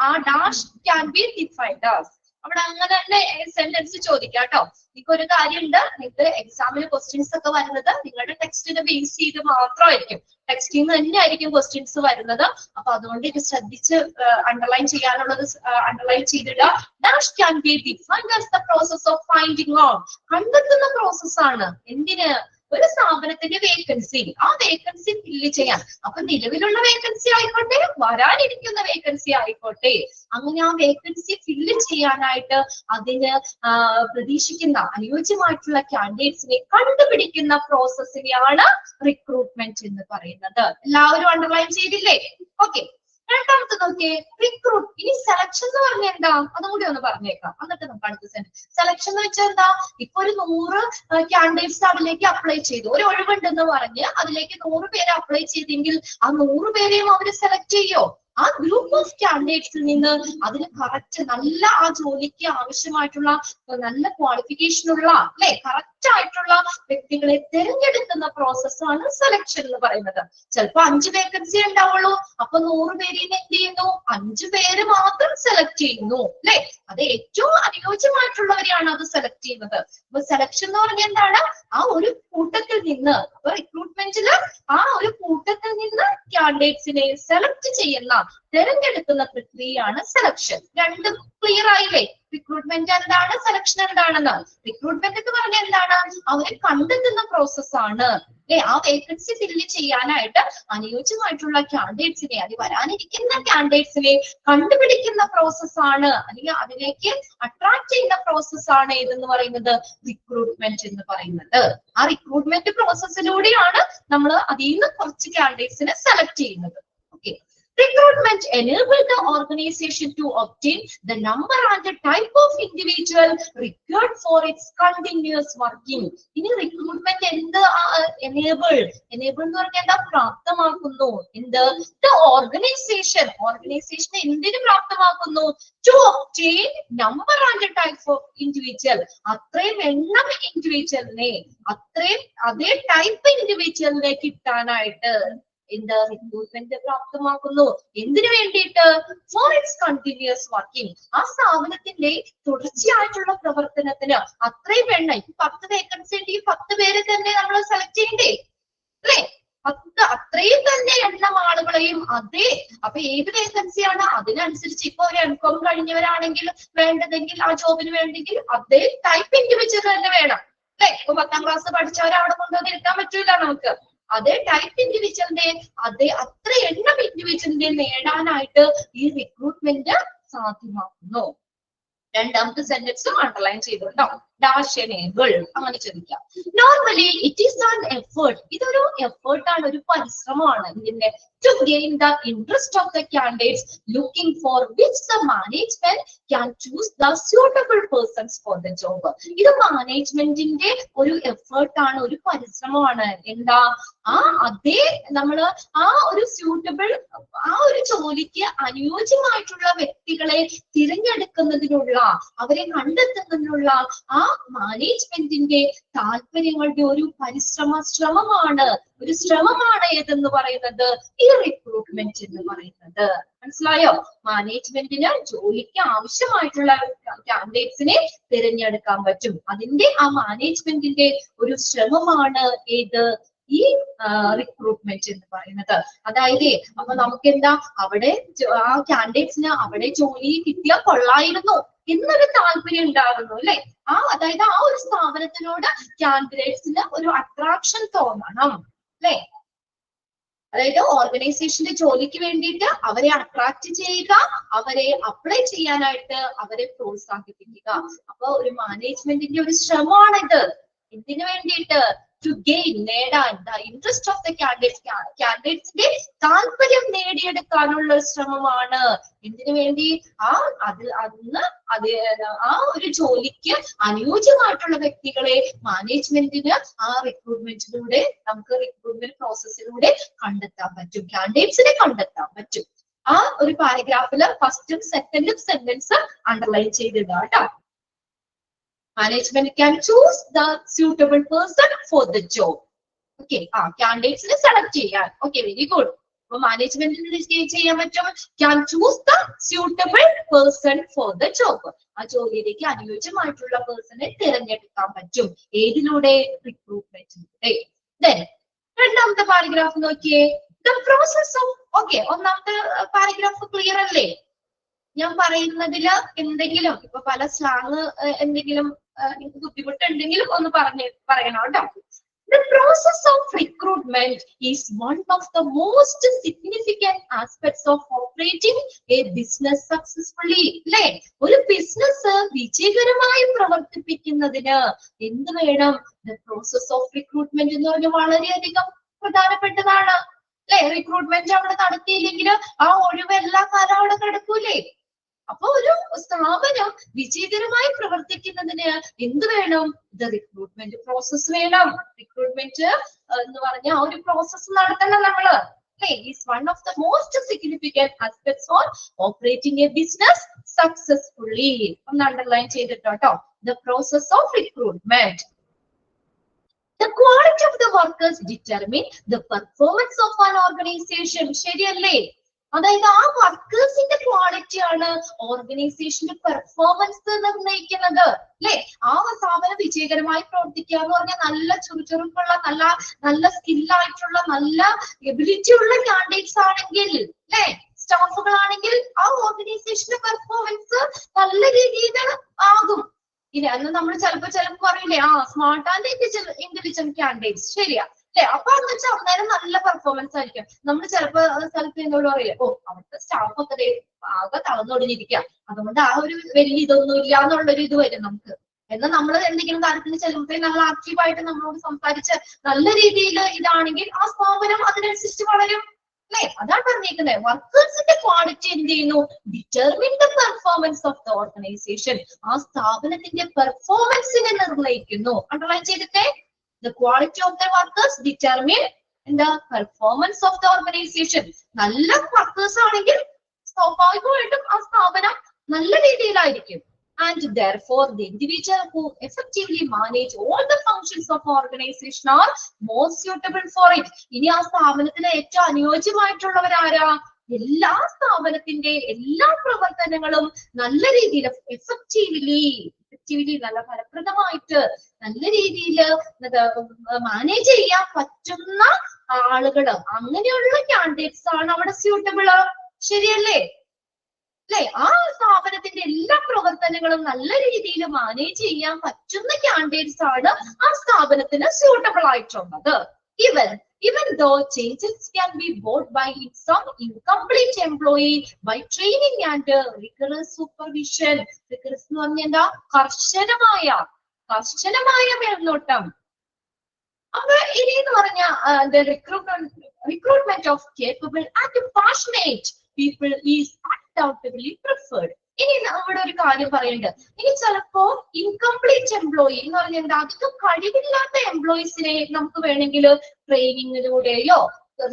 ആ dash can be defined as. അവിടെ അങ്ങനെ തന്നെ സെന്റൻസ് ചോദിക്കാം കേട്ടോ. നിങ്ങൾക്ക് ഒരു കാര്യമുണ്ട്, നിങ്ങൾക്ക് എക്സാമിന് ക്വസ്റ്റ്യൻസ് ഒക്കെ വരുന്നത് നിങ്ങളുടെ ടെക്സ്റ്റിനെ ബേസ് ചെയ്ത് മാത്രമായിരിക്കും. ടെക്സ്റ്റിൽ നിന്ന് തന്നെ ആയിരിക്കും ക്വസ്റ്റ്യൻസ് വരുന്നത്. അപ്പൊ അതുകൊണ്ട് ഇത് ശ്രദ്ധിച്ച് അണ്ടർലൈൻ ചെയ്യാനുള്ളത് അണ്ടർലൈൻ ചെയ്തിടുക. Dash can be defined as the process of finding out. കണ്ടെത്തുന്ന പ്രോസസ് ആണ്. എന്തിന്? ഒരു സ്ഥാപനത്തിന്റെ വേക്കൻസി, ആ വേക്കൻസി ഫില്ല് ചെയ്യാൻ. അപ്പൊ നിലവിലുള്ള വേക്കൻസി ആയിക്കോട്ടെ, വരാനിരിക്കുന്ന വേക്കൻസി ആയിക്കോട്ടെ, അങ്ങനെ ആ വേക്കൻസി ഫില്ല് ചെയ്യാനായിട്ട് അതിന് പ്രതീക്ഷിക്കുന്ന അനുയോജ്യമായിട്ടുള്ള കാൻഡിഡേറ്റ്സിനെ കണ്ടുപിടിക്കുന്ന പ്രോസസ്സിനെയാണ് റിക്രൂട്ട്മെന്റ് എന്ന് പറയുന്നത്. എല്ലാവരും അണ്ടർലൈൻ ചെയ്തില്ലേ? ഓക്കെ. രണ്ടാമത്തെ നോക്കിയേ, റിക്രൂട്ട്. ഇനി സെലക്ഷൻ എന്ന് പറഞ്ഞാൽ എന്താ? അതും കൂടി ഒന്ന് പറഞ്ഞേക്കാം, എന്നിട്ട് നമുക്ക് അടുത്ത സെന്റൻസ്. സെലക്ഷൻ എന്ന് വെച്ചാൽ എന്താ? ഇപ്പൊ ഒരു 100 കാൻഡിഡേറ്റ്സ് അതിലേക്ക് അപ്ലൈ ചെയ്തു, ഒരു ഒഴിവുണ്ടെന്ന് പറഞ്ഞ് അതിലേക്ക് 100 പേര് അപ്ലൈ ചെയ്തെങ്കിൽ ആ 100 പേരെയും അവര് സെലക്ട് ചെയ്യോ? ആ ഗ്രൂപ്പ് ഓഫ് കാൻഡിഡേറ്റ്സിൽ നിന്ന് അതിന് കറക്റ്റ് നല്ല ആ ജോലിക്ക് ആവശ്യമായിട്ടുള്ള നല്ല ക്വാളിഫിക്കേഷൻ ഉള്ള, അല്ലെ, കറക്റ്റ് ആയിട്ടുള്ള വ്യക്തികളെ തിരഞ്ഞെടുക്കുന്ന പ്രോസസ്സാണ് സെലക്ഷൻ എന്ന് പറയുന്നത്. ചിലപ്പോ 5 വേക്കൻസി ഉണ്ടാവുള്ളൂ, അപ്പൊ 100 പേരിൽ എന്ത് ചെയ്യുന്നു? 5 പേര് മാത്രം സെലക്ട് ചെയ്യുന്നു, അല്ലെ? അത് ഏറ്റവും അനുയോജ്യമായിട്ടുള്ളവരെയാണ് അത് സെലക്ട് ചെയ്യുന്നത്. അപ്പൊ സെലക്ഷൻ എന്ന് പറഞ്ഞാൽ എന്താണ്? ആ ഒരു കൂട്ടത്തിൽ നിന്ന്, അപ്പൊ റിക്രൂട്ട്മെന്റില് ആ ഒരു കൂട്ടത്തിൽ നിന്ന് കാൻഡിഡേറ്റ്സിനെ സെലക്ട് ചെയ്യുന്ന, തിരഞ്ഞെടുക്കുന്ന പ്രക്രിയയാണ് സെലക്ഷൻ. രണ്ടും ക്ലിയർ ആയില്ലേ? റിക്രൂട്ട്മെന്റ് എന്താണ്, സെലക്ഷൻ എന്താണെന്ന്? റിക്രൂട്ട്മെന്റ് എന്ന് പറഞ്ഞാൽ എന്താണ്? അവരെ കണ്ടെത്തുന്ന പ്രോസസ് ആണ്. ആ വേക്കൻസി ഫില്ല് ചെയ്യാനായിട്ട് അനുയോജ്യമായിട്ടുള്ള കാൻഡിഡേറ്റ്സിനെ, അത് വരാനിരിക്കുന്ന കാൻഡിഡേറ്റ്സിനെ കണ്ടുപിടിക്കുന്ന പ്രോസസ് ആണ്, അല്ലെങ്കിൽ അതിലേക്ക് അട്രാക്ട് ചെയ്യുന്ന പ്രോസസ് ആണ് ഏതെന്ന് പറയുന്നത് റിക്രൂട്ട്മെന്റ് എന്ന് പറയുന്നത്. ആ റിക്രൂട്ട്മെന്റ് പ്രോസസ്സിലൂടെയാണ് നമ്മൾ അതിൽ നിന്ന് കുറച്ച് കാൻഡിഡേറ്റ്സിനെ സെലക്ട് ചെയ്യുന്നത്. Okay. Recruitment enabled the organization to obtain the number and the type of individual required for its continuous working. ഇനി റിക്രൂട്ട്മെന്റ് എന്ത് enable എന്ന് പറഞ്ഞാൽ എന്താ പ്രാപ്തമാക്കുന്നു എന്ത് the organization എന്തിനു പ്രാപ്തമാക്കുന്നു to obtain number and type of individual അത്രയും എണ്ണം ഇൻഡിവിജ്വലിനെ അത്രയും അതേ ടൈപ്പ് ഇൻഡിവിജ്വലിനെ കിട്ടാനായിട്ട് എന്ത് റിക്രൂട്ട്മെന്റ് പ്രാപ്തമാക്കുന്നു എന്തിനു വേണ്ടിയിട്ട് ഫോർ ഇറ്റ്സ് കണ്ടിന്യൂസ് വർക്കിംഗ് ആ സ്ഥാപനത്തിന്റെ തുടർച്ചയായിട്ടുള്ള പ്രവർത്തനത്തിന് അത്രയും എണ്ണം 10 വേക്കൻസി ഉണ്ടെങ്കിൽ 10 പേരെ തന്നെ നമ്മൾ സെലക്ട് ചെയ്യണ്ടേ അല്ലേ അത്രയും തന്നെ എണ്ണം ആളുകളെയും അതേ അപ്പൊ ഏത് വേക്കൻസിയാണ് അതിനനുസരിച്ച് ഇപ്പൊ ഒരു എംകോം കഴിഞ്ഞവരാണെങ്കിൽ വേണ്ടതെങ്കിൽ ആ ജോബിന് വേണ്ടെങ്കിൽ അതേ ടൈപ്പ് ഇൻഡിവിജ്വൽ തന്നെ വേണം അല്ലെ ഇപ്പൊ 10ാം ക്ലാസ് പഠിച്ചവരെ അവിടെ കൊണ്ടുവന്ന് ഇരുത്താൻ പറ്റൂല നമുക്ക് അതേ ടൈപ്പ് ഇൻഡിവിജ്വലിന്റെ അത്ര എണ്ണം ഇൻഡിവിജ്വലിന്റെ നേടാനായിട്ട് ഈ റിക്രൂട്ട്മെന്റ് സാധ്യമാക്കുന്നു രണ്ടാമത്തെ സെന്റൻസും അണ്ടർലൈൻ ചെയ്തോട്ടോ ഡാഷ് എനേബിൾ അങ്ങനെ ചോദിക്കാം normally it is an effort ഇതൊരു എഫേർട്ടാണ് ഒരു പരിശ്രമമാണ് ഇതിന്റെ to gain the interest of the candidates looking for which the management can choose the suitable persons for the job. ഇത് മാനേജ്മെന്റിന്റെ ഒരു എഫേർട്ടാണ് ഒരു പരിശ്രമമാണ് എന്താ അതേ നമ്മള് ഒരു സ്യൂട്ടബിൾ ഒരു ജോലിക്ക് അനുയോജ്യമായിട്ടുള്ള വ്യക്തികളെ തിരഞ്ഞെടുക്കുന്നതിനുള്ള അവരെ കണ്ടെത്തുന്നതിനുള്ള മാനേജ്മെന്റിന്റെ താല്പര്യങ്ങളുടെ ഒരു ശ്രമമാണ് ഏതെന്ന് പറയുന്നത് ഈ റിക്രൂട്ട്മെന്റ് എന്ന് പറയുന്നത് മനസ്സിലായോ മാനേജ്മെന്റിന് ജോലിക്ക് ആവശ്യമായിട്ടുള്ള കാൻഡിഡേറ്റ്സിനെ തിരഞ്ഞെടുക്കാൻ പറ്റും അതിന്റെ മാനേജ്മെന്റിന്റെ ഒരു ശ്രമമാണ് ഏത് ഈ റിക്രൂട്ട്മെന്റ് എന്ന് പറയുന്നത് അതായത് അപ്പൊ നമുക്ക് എന്താ അവിടെ ആ കാൻഡിഡേറ്റ്സിന് അവിടെ ജോലി കിട്ടിയാൽ കൊള്ളായിരുന്നു എന്നൊരു താല്പര്യം ഉണ്ടാകുന്നു അല്ലെ അതായത് ആ ഒരു സ്ഥാപനത്തിനോട് കാൻഡിഡേറ്റ്സിന് ഒരു അട്രാക്ഷൻ തോന്നണം അല്ലെ അതായത് ഓർഗനൈസേഷന്റെ ജോലിക്ക് വേണ്ടിയിട്ട് അവരെ അട്രാക്ട് ചെയ്യുക അവരെ അപ്ലൈ ചെയ്യാനായിട്ട് അവരെ പ്രോത്സാഹിപ്പിക്കുക അപ്പൊ ഒരു മാനേജ്മെന്റിന്റെ ഒരു ശ്രമമാണിത് ഇതിനു വേണ്ടിയിട്ട് to gain നേടാൻ the interest of the candidatesന്റെ താല്പര്യം നേടിയെടുക്കാനുള്ള ശ്രമമാണ് എന്തിനു വേണ്ടി ഒരു ജോലിക്ക് അനുയോജ്യമായിട്ടുള്ള വ്യക്തികളെ മാനേജ്മെന്റിന് റിക്രൂട്ട്മെന്റിലൂടെ നമുക്ക് റിക്രൂട്ട്മെന്റ് പ്രോസസ്സിലൂടെ കണ്ടെത്താൻ പറ്റും കാൻഡിഡേറ്റ്സിനെ കണ്ടെത്താൻ പറ്റും ഒരു പാരഗ്രാഫില് ഫസ്റ്റും സെക്കൻഡും സെന്റൻസ് അണ്ടർലൈൻ ചെയ്തിടാം കേട്ടോ Management can choose the suitable person for the job. Okay, candidates ne select cheyan. Okay, very good. So management cheyan pattum can choose the suitable person for the job. ആ ജോലിയിലേക്ക് അനുയോജ്യമായിട്ടുള്ള പേഴ്സണെ തിരഞ്ഞെടുക്കാൻ പറ്റും ഏതിലൂടെ റിക്രൂട്ട്മെന്റിലൂടെ then രണ്ടാമത്തെ paragraph നോക്കിയേ the process of okay ഒന്നാമത്തെ paragraph clear അല്ലേ ഞാൻ പറയുന്നതില് എന്തെങ്കിലും ഇപ്പൊ പല സ്ലാങ് എന്തെങ്കിലും ബുദ്ധിമുട്ടുണ്ടെങ്കിലും ഒന്ന് പറയണം കേട്ടോ The process of recruitment is one of the most significant aspects of operating a business successfully. അല്ലേ ഒരു ബിസിനസ് വിജയകരമായി പ്രവർത്തിപ്പിക്കുന്നതിന് എന്ത് വേണം The process of recruitment എന്ന് പറഞ്ഞാൽ വളരെയധികം പ്രധാനപ്പെട്ടതാണ് അല്ലെ റിക്രൂട്ട്മെന്റ് അവിടെ നടത്തിയില്ലെങ്കിൽ ഒഴിവ് എല്ലാ കാലം അവിടെ കിടക്കൂലേ അപ്പൊ ഒരു സ്ഥാപനം വിജയകരമായി പ്രവർത്തിക്കുന്നതിന് എന്ത് വേണം ഇത് റിക്രൂട്ട്മെന്റ് പ്രോസസ് വേണം റിക്രൂട്ട്മെന്റ് എന്ന് പറഞ്ഞ ഒരു പ്രോസസ് നടത്തണം നമ്മള് is one of the most significant aspects for operating a business successfully ഒന്ന് അണ്ടർലൈൻ ചെയ്തിട്ടോ the process of recruitment the quality of the workers determine the performance of an organization ശരിയല്ലേ അതായത് വർക്കേഴ്സിന്റെ ക്വാളിറ്റിയാണ് ഓർഗനൈസേഷന്റെ പെർഫോമൻസ് നിർണ്ണയിക്കുന്നത് അല്ലെ സ്ഥാപനം വിജയകരമായി പ്രവർത്തിക്കുക എന്ന് പറഞ്ഞാൽ നല്ല ചുറുചുറുക്കുള്ള നല്ല സ്കില്ലായിട്ടുള്ള നല്ല എബിലിറ്റി ഉള്ള കാൻഡിഡേറ്റ്സ് ആണെങ്കിൽ അല്ലെ സ്റ്റാഫുകളാണെങ്കിൽ ഓർഗനൈസേഷന്റെ പെർഫോമൻസ് നല്ല രീതിയിൽ ആകും ഇനി അന്ന് നമ്മൾ ചിലപ്പോ പറയില്ലേ സ്മാർട്ട് ആൻഡ് ഇന്റലിജന്റ് കാൻഡിഡേറ്റ്സ് ശരിയാ അല്ലെ അപ്പൊ എന്ന് വെച്ചാൽ അന്നേരം നല്ല പെർഫോമൻസ് ആയിരിക്കും നമ്മൾ ചിലപ്പോ എന്നോട് പറയില്ലേ അവിടുത്തെ സ്റ്റാഫ് ഒക്കെ ആകെ തളർന്നൊടിഞ്ഞിരിക്കുക അതുകൊണ്ട് ഒരു വലിയ ഇതൊന്നും ഇല്ല എന്നുള്ളൊരു ഇത് വരും നമുക്ക് എന്നാൽ നമ്മൾ എന്തെങ്കിലും കാര്യത്തിന് ചെല്ലുമ്പോഴേ നമ്മൾ ആക്റ്റീവായിട്ട് നമ്മളോട് സംസാരിച്ച് നല്ല രീതിയിൽ ഇതാണെങ്കിൽ സ്ഥാപനം അതിനനുസരിച്ച് വളരും അല്ലെ അല്ലെ? അതാണ് പറഞ്ഞേക്കുന്നത്. വർക്കേഴ്സിന്റെ ക്വാളിറ്റി എന്ത് ചെയ്യുന്നു? Determine the performance of the organisation. ആ സ്ഥാപനത്തിന്റെ പെർഫോമൻസിനെ നിർണ്ണയിക്കുന്നു. അണ്ടർലൈൻ ചെയ്തിട്ടേ, the quality of the workers determine എന്താ? Performance of the organisation. നല്ല വർക്കേഴ്സ് ആണെങ്കിൽ സ്വാഭാവികമായിട്ടും ആ സ്ഥാപനം നല്ല രീതിയിലായിരിക്കും. And therefore, the individual who effectively manage all the functions of organization are more suitable for it. ഇനി ആ സ്ഥാപനത്തിലെ ഏറ്റവും അനുയോജ്യമായിട്ടുള്ളവരാരാ? എല്ലാ സ്ഥാപനത്തിന്റെ എല്ലാ പ്രവർത്തനങ്ങളും നല്ല രീതിയിൽ എഫക്റ്റീവ്ലി നല്ല ഫലപ്രദമായിട്ട് നല്ല രീതിയിൽ മാനേജ് ചെയ്യാൻ പറ്റുന്ന ആളുകള്, അങ്ങനെയുള്ള കാൻഡിഡേറ്റ്സ് ആണ് അവിടെ സ്യൂട്ടബിള്. ശരിയല്ലേ? അല്ലെ? ആ സ്ഥാപനത്തിന്റെ എല്ലാ പ്രവർത്തനങ്ങളും നല്ല രീതിയിൽ മാനേജ് ചെയ്യാൻ പറ്റുന്ന കാൻഡിഡേറ്റ്സ് ആണ് ആ സ്ഥാപനത്തിന് സ്യൂട്ടബിൾ ആയിട്ടുള്ളത്. Even though changes can be brought by some incomplete employee by training and rigorous supervision. Rigorous എന്ന് പറഞ്ഞാൽ എന്താ? കർശനമായ മേൽനോട്ടം. അപ്പൊ ഇനി എന്ന് പറഞ്ഞ recruitment of capable and passionate people is undoubtedly preferred. ഇനി നമ്മുടെ ഒരു കാര്യം പറയുന്നുണ്ട്. ഇനി ചിലപ്പോ ഇൻകംപ്ലീറ്റ് എംപ്ലോയി എന്ന് പറഞ്ഞാൽ എന്താ? അധികം കഴിവില്ലാത്ത എംപ്ലോയീസിനെ നമുക്ക് വേണമെങ്കിൽ ട്രെയിനിങ്ങിലൂടെയോ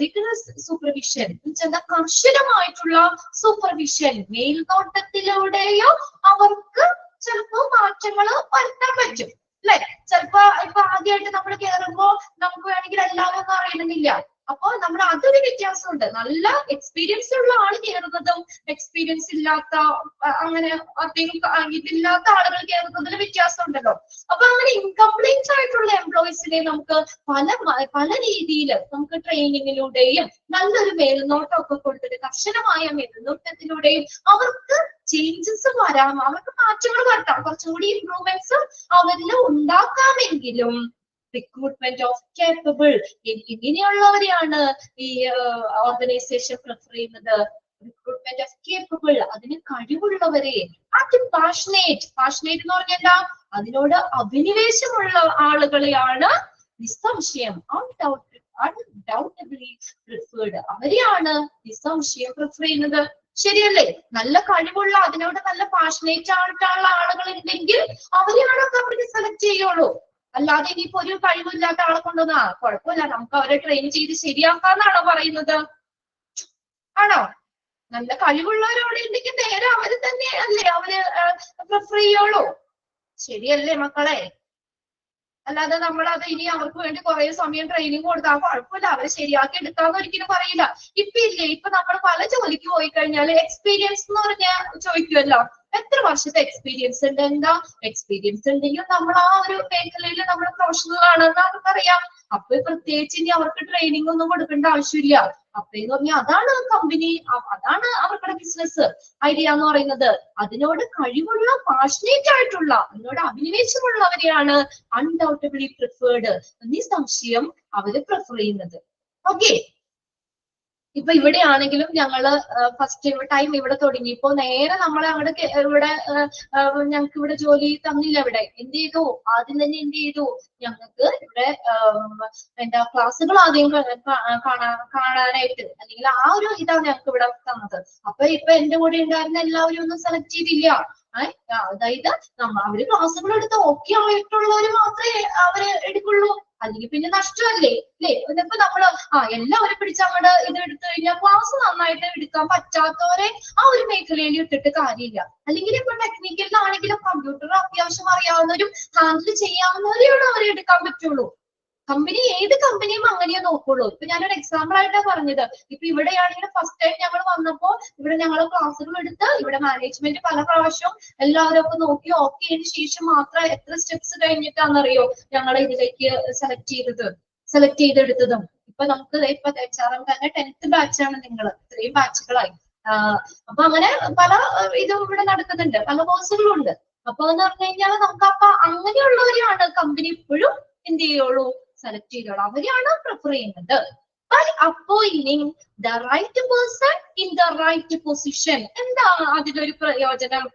റിഗറസ് സൂപ്പർവിഷൻ, എന്താ കർശനമായിട്ടുള്ള സൂപ്പർവിഷൻ, മേൽനോട്ടത്തിലൂടെയോ അവർക്ക് ചിലപ്പോ മാറ്റങ്ങൾ വരുത്താൻ പറ്റും. അല്ലെ? ചിലപ്പോ ഇപ്പൊ ആദ്യമായിട്ട് നമ്മൾ കയറുമ്പോ നമുക്ക് വേണമെങ്കിൽ എല്ലാവരും ഒന്നും അറിയണമെന്നില്ല. അപ്പൊ നമ്മൾ അതൊരു വ്യത്യാസമുണ്ട്. നല്ല എക്സ്പീരിയൻസ് ഉള്ള ആള് കയറുന്നതും എക്സ്പീരിയൻസ് ഇല്ലാത്ത അങ്ങനെ അധികം ഇതില്ലാത്ത ആളുകൾ കയറുന്നതിൽ വ്യത്യാസം ഉണ്ടല്ലോ. അപ്പൊ അങ്ങനെ ഇൻകംപ്ലീറ്റ് ആയിട്ടുള്ള എംപ്ലോയീസിനെ നമുക്ക് പല രീതിയിൽ നമുക്ക് ട്രെയിനിങ്ങിലൂടെയും നല്ലൊരു മേൽനോട്ടം ഒക്കെ കൊടുത്തിട്ട് കർശനമായ മേൽനോട്ടത്തിലൂടെയും അവർക്ക് ചേഞ്ചസ് വരാം, അവർക്ക് മാറ്റങ്ങൾ വരുത്താം, കുറച്ചും കൂടി ഇംപ്രൂവ്മെന്റ്സ് അവരിൽ ഉണ്ടാക്കാമെങ്കിലും റിക്രൂട്ട്മെന്റ് ഓഫ് കേപ്പബിൾ, ഇങ്ങനെയുള്ളവരെയാണ് ഈ ഓർഗനൈസേഷൻ പ്രിഫർ ചെയ്യുന്നത്. റിക്രൂട്ട്മെന്റ് ഓഫ് കേപ്പബിൾ, അതിന് കഴിവുള്ളവരെ. പാഷനേറ്റ് എന്ന് പറഞ്ഞാൽ എന്താ? അതിനോട് അഭിനിവേശമുള്ള ആളുകളെയാണ് നിസ്സംശയം അൺഡൗട്ടബിളി പ്രിഫേർഡ്, അവരെയാണ് നിസ്സംശയം പ്രിഫർ ചെയ്യുന്നത്. ശരിയല്ലേ? നല്ല കഴിവുള്ള, അതിനോട് നല്ല പാഷനേറ്റ് ആയിട്ടുള്ള ആളുകൾ ഉണ്ടെങ്കിൽ അവരെയാണ് കമ്പനി സെലക്ട് ചെയ്യുള്ളൂ. അല്ലാതെ ഇനിയിപ്പോ ഒരു കഴിവില്ലാത്ത ആളെ കൊണ്ടുവന്നാ കുഴപ്പമില്ല, നമുക്ക് അവരെ ട്രെയിൻ ചെയ്ത് ശരിയാക്കാന്നാണോ പറയുന്നത്? ആണോ? നല്ല കഴിവുള്ളവരോട് ഉണ്ടെങ്കിൽ നേരെ അവര് തന്നെ അല്ലേ അവര് പ്രിഫർ ചെയ്യുള്ളൂ. ശരിയല്ലേ മക്കളെ? അല്ലാതെ നമ്മൾ അത് ഇനി അവർക്ക് വേണ്ടി കുറെ സമയം ട്രെയിനിങ് കൊടുത്താൽ കുഴപ്പമില്ല, അവരെ ശരിയാക്കി എടുക്കാന്ന് ഒരിക്കലും പറയില്ല. ഇപ്പൊ ഇല്ലേ, ഇപ്പൊ നമ്മൾ പല ജോലിക്ക് പോയി കഴിഞ്ഞാൽ എക്സ്പീരിയൻസ് എന്ന് പറഞ്ഞാൽ ചോദിക്കുമല്ലോ, എത്ര വർഷത്തെ എക്സ്പീരിയൻസ് ഉണ്ട്? എന്താ എക്സ്പീരിയൻസ് ഉണ്ടെങ്കിൽ നമ്മൾ ആ ഒരു മേഖലയിൽ നമ്മൾ പ്രൊഫഷണൽ ആണെന്ന് അവർക്കറിയാം. അപ്പൊ പ്രത്യേകിച്ച് ഇനി അവർക്ക് ട്രെയിനിങ് ഒന്നും കൊടുക്കേണ്ട ആവശ്യമില്ല. അപ്പന്ന് പറഞ്ഞാൽ അതാണ് കമ്പനി, അതാണ് അവരുടെ ബിസിനസ് ഐഡിയ എന്ന് പറയുന്നത്. അതിനോട് കഴിവുള്ള, പാഷനേറ്റ് ആയിട്ടുള്ള, അതിനോട് അഭിനിവേശമുള്ളവരെയാണ് അൺഡൗട്ടബിളി പ്രിഫേർഡ്, നിസ്സംശയം അവര് പ്രിഫർ ചെയ്യുന്നത്. ഓക്കെ, ഇപ്പൊ ഇവിടെ ആണെങ്കിലും ഞങ്ങള് ഫസ്റ്റ് ടൈം ഇവിടെ തുടങ്ങിയപ്പോ നേരെ നമ്മളെ അങ്ങോട്ട് ഇവിടെ ഞങ്ങൾക്ക് ഇവിടെ ജോലി തന്നില്ല. ഇവിടെ എന്ത് ചെയ്തു? ആദ്യം തന്നെ എന്ത് ചെയ്തു? ഞങ്ങൾക്ക് ഇവിടെ എന്താ ക്ലാസ്സുകൾ ആദ്യം കാണാനായിട്ട്, അല്ലെങ്കിൽ ആ ഒരു ഇതാണ് ഞങ്ങൾക്ക് ഇവിടെ തന്നത്. അപ്പൊ ഇപ്പൊ എന്റെ കൂടെ ഉണ്ടായിരുന്ന എല്ലാവരും ഒന്നും സെലക്ട് ചെയ്തില്ല. അതായത് അവര് ക്ലാസ്സുകൾ എടുത്ത് ഓക്കെ ആയിട്ടുള്ളവര് മാത്രമേ അവര് എടുക്കുള്ളൂ, അല്ലെങ്കിൽ പിന്നെ നഷ്ടമല്ലേ അല്ലേ? ഇപ്പൊ നമ്മള് എല്ലാവരും പിടിച്ച് അങ്ങോട്ട് ഇത് എടുത്തു കഴിഞ്ഞാൽ ക്ലാസ് നന്നായിട്ട് എടുക്കാൻ പറ്റാത്തവരെ ആ ഒരു മേഖലയിൽ ഇട്ടിട്ട് കാര്യമില്ല. അല്ലെങ്കിൽ ഇപ്പൊ ടെക്നിക്കലിലാണെങ്കിലും കമ്പ്യൂട്ടർ അത്യാവശ്യം അറിയാവുന്നവരും ഹാൻഡിൽ ചെയ്യാവുന്നവരെയാണ് അവരെ എടുക്കാൻ പറ്റുള്ളൂ. കമ്പനി, ഏത് കമ്പനിയും അങ്ങനെയേ നോക്കുള്ളൂ. ഇപ്പൊ ഞാനൊരു എക്സാമ്പിൾ ആയിട്ടാണ് പറഞ്ഞത്. ഇപ്പൊ ഇവിടെയാണെങ്കിൽ ഫസ്റ്റ് ടൈം ഞങ്ങൾ വന്നപ്പോ ഇവിടെ ഞങ്ങൾ ക്ലാസ്സുകൾ എടുത്ത് ഇവിടെ മാനേജ്മെന്റ് പല പ്രാവശ്യവും എല്ലാവരും ഒക്കെ നോക്കി ഓക്കെ ആയതിനു ശേഷം മാത്രം എത്ര സ്റ്റെപ്സ് കഴിഞ്ഞിട്ടാണെന്നറിയോ ഞങ്ങൾ ഇതിലേക്ക് സെലക്ട് ചെയ്തെടുത്തതും. ഇപ്പൊ നമുക്ക് ഇപ്പൊ HRM തന്നെ 10th ബാച്ചാണ് നിങ്ങൾ, ഇത്രയും ബാച്ചുകളായി. അപ്പൊ അങ്ങനെ പല ഇതും ഇവിടെ നടക്കുന്നുണ്ട്, പല കോഴ്സുകളും ഉണ്ട്. അപ്പൊ എന്ന് പറഞ്ഞു കഴിഞ്ഞാൽ നമുക്ക് അപ്പൊ അങ്ങനെയുള്ളവരെയാണ് കമ്പനി ഇപ്പോഴും എന്ത് ചെയ്യുള്ളൂ? സെലക്ട് ചെയ്തോളൂ, അവരെയാണ് പ്രിഫർ ചെയ്യുന്നത്. By appointing the right person in the right position. എന്താണ് അതിലൊരു പ്രയോജനം?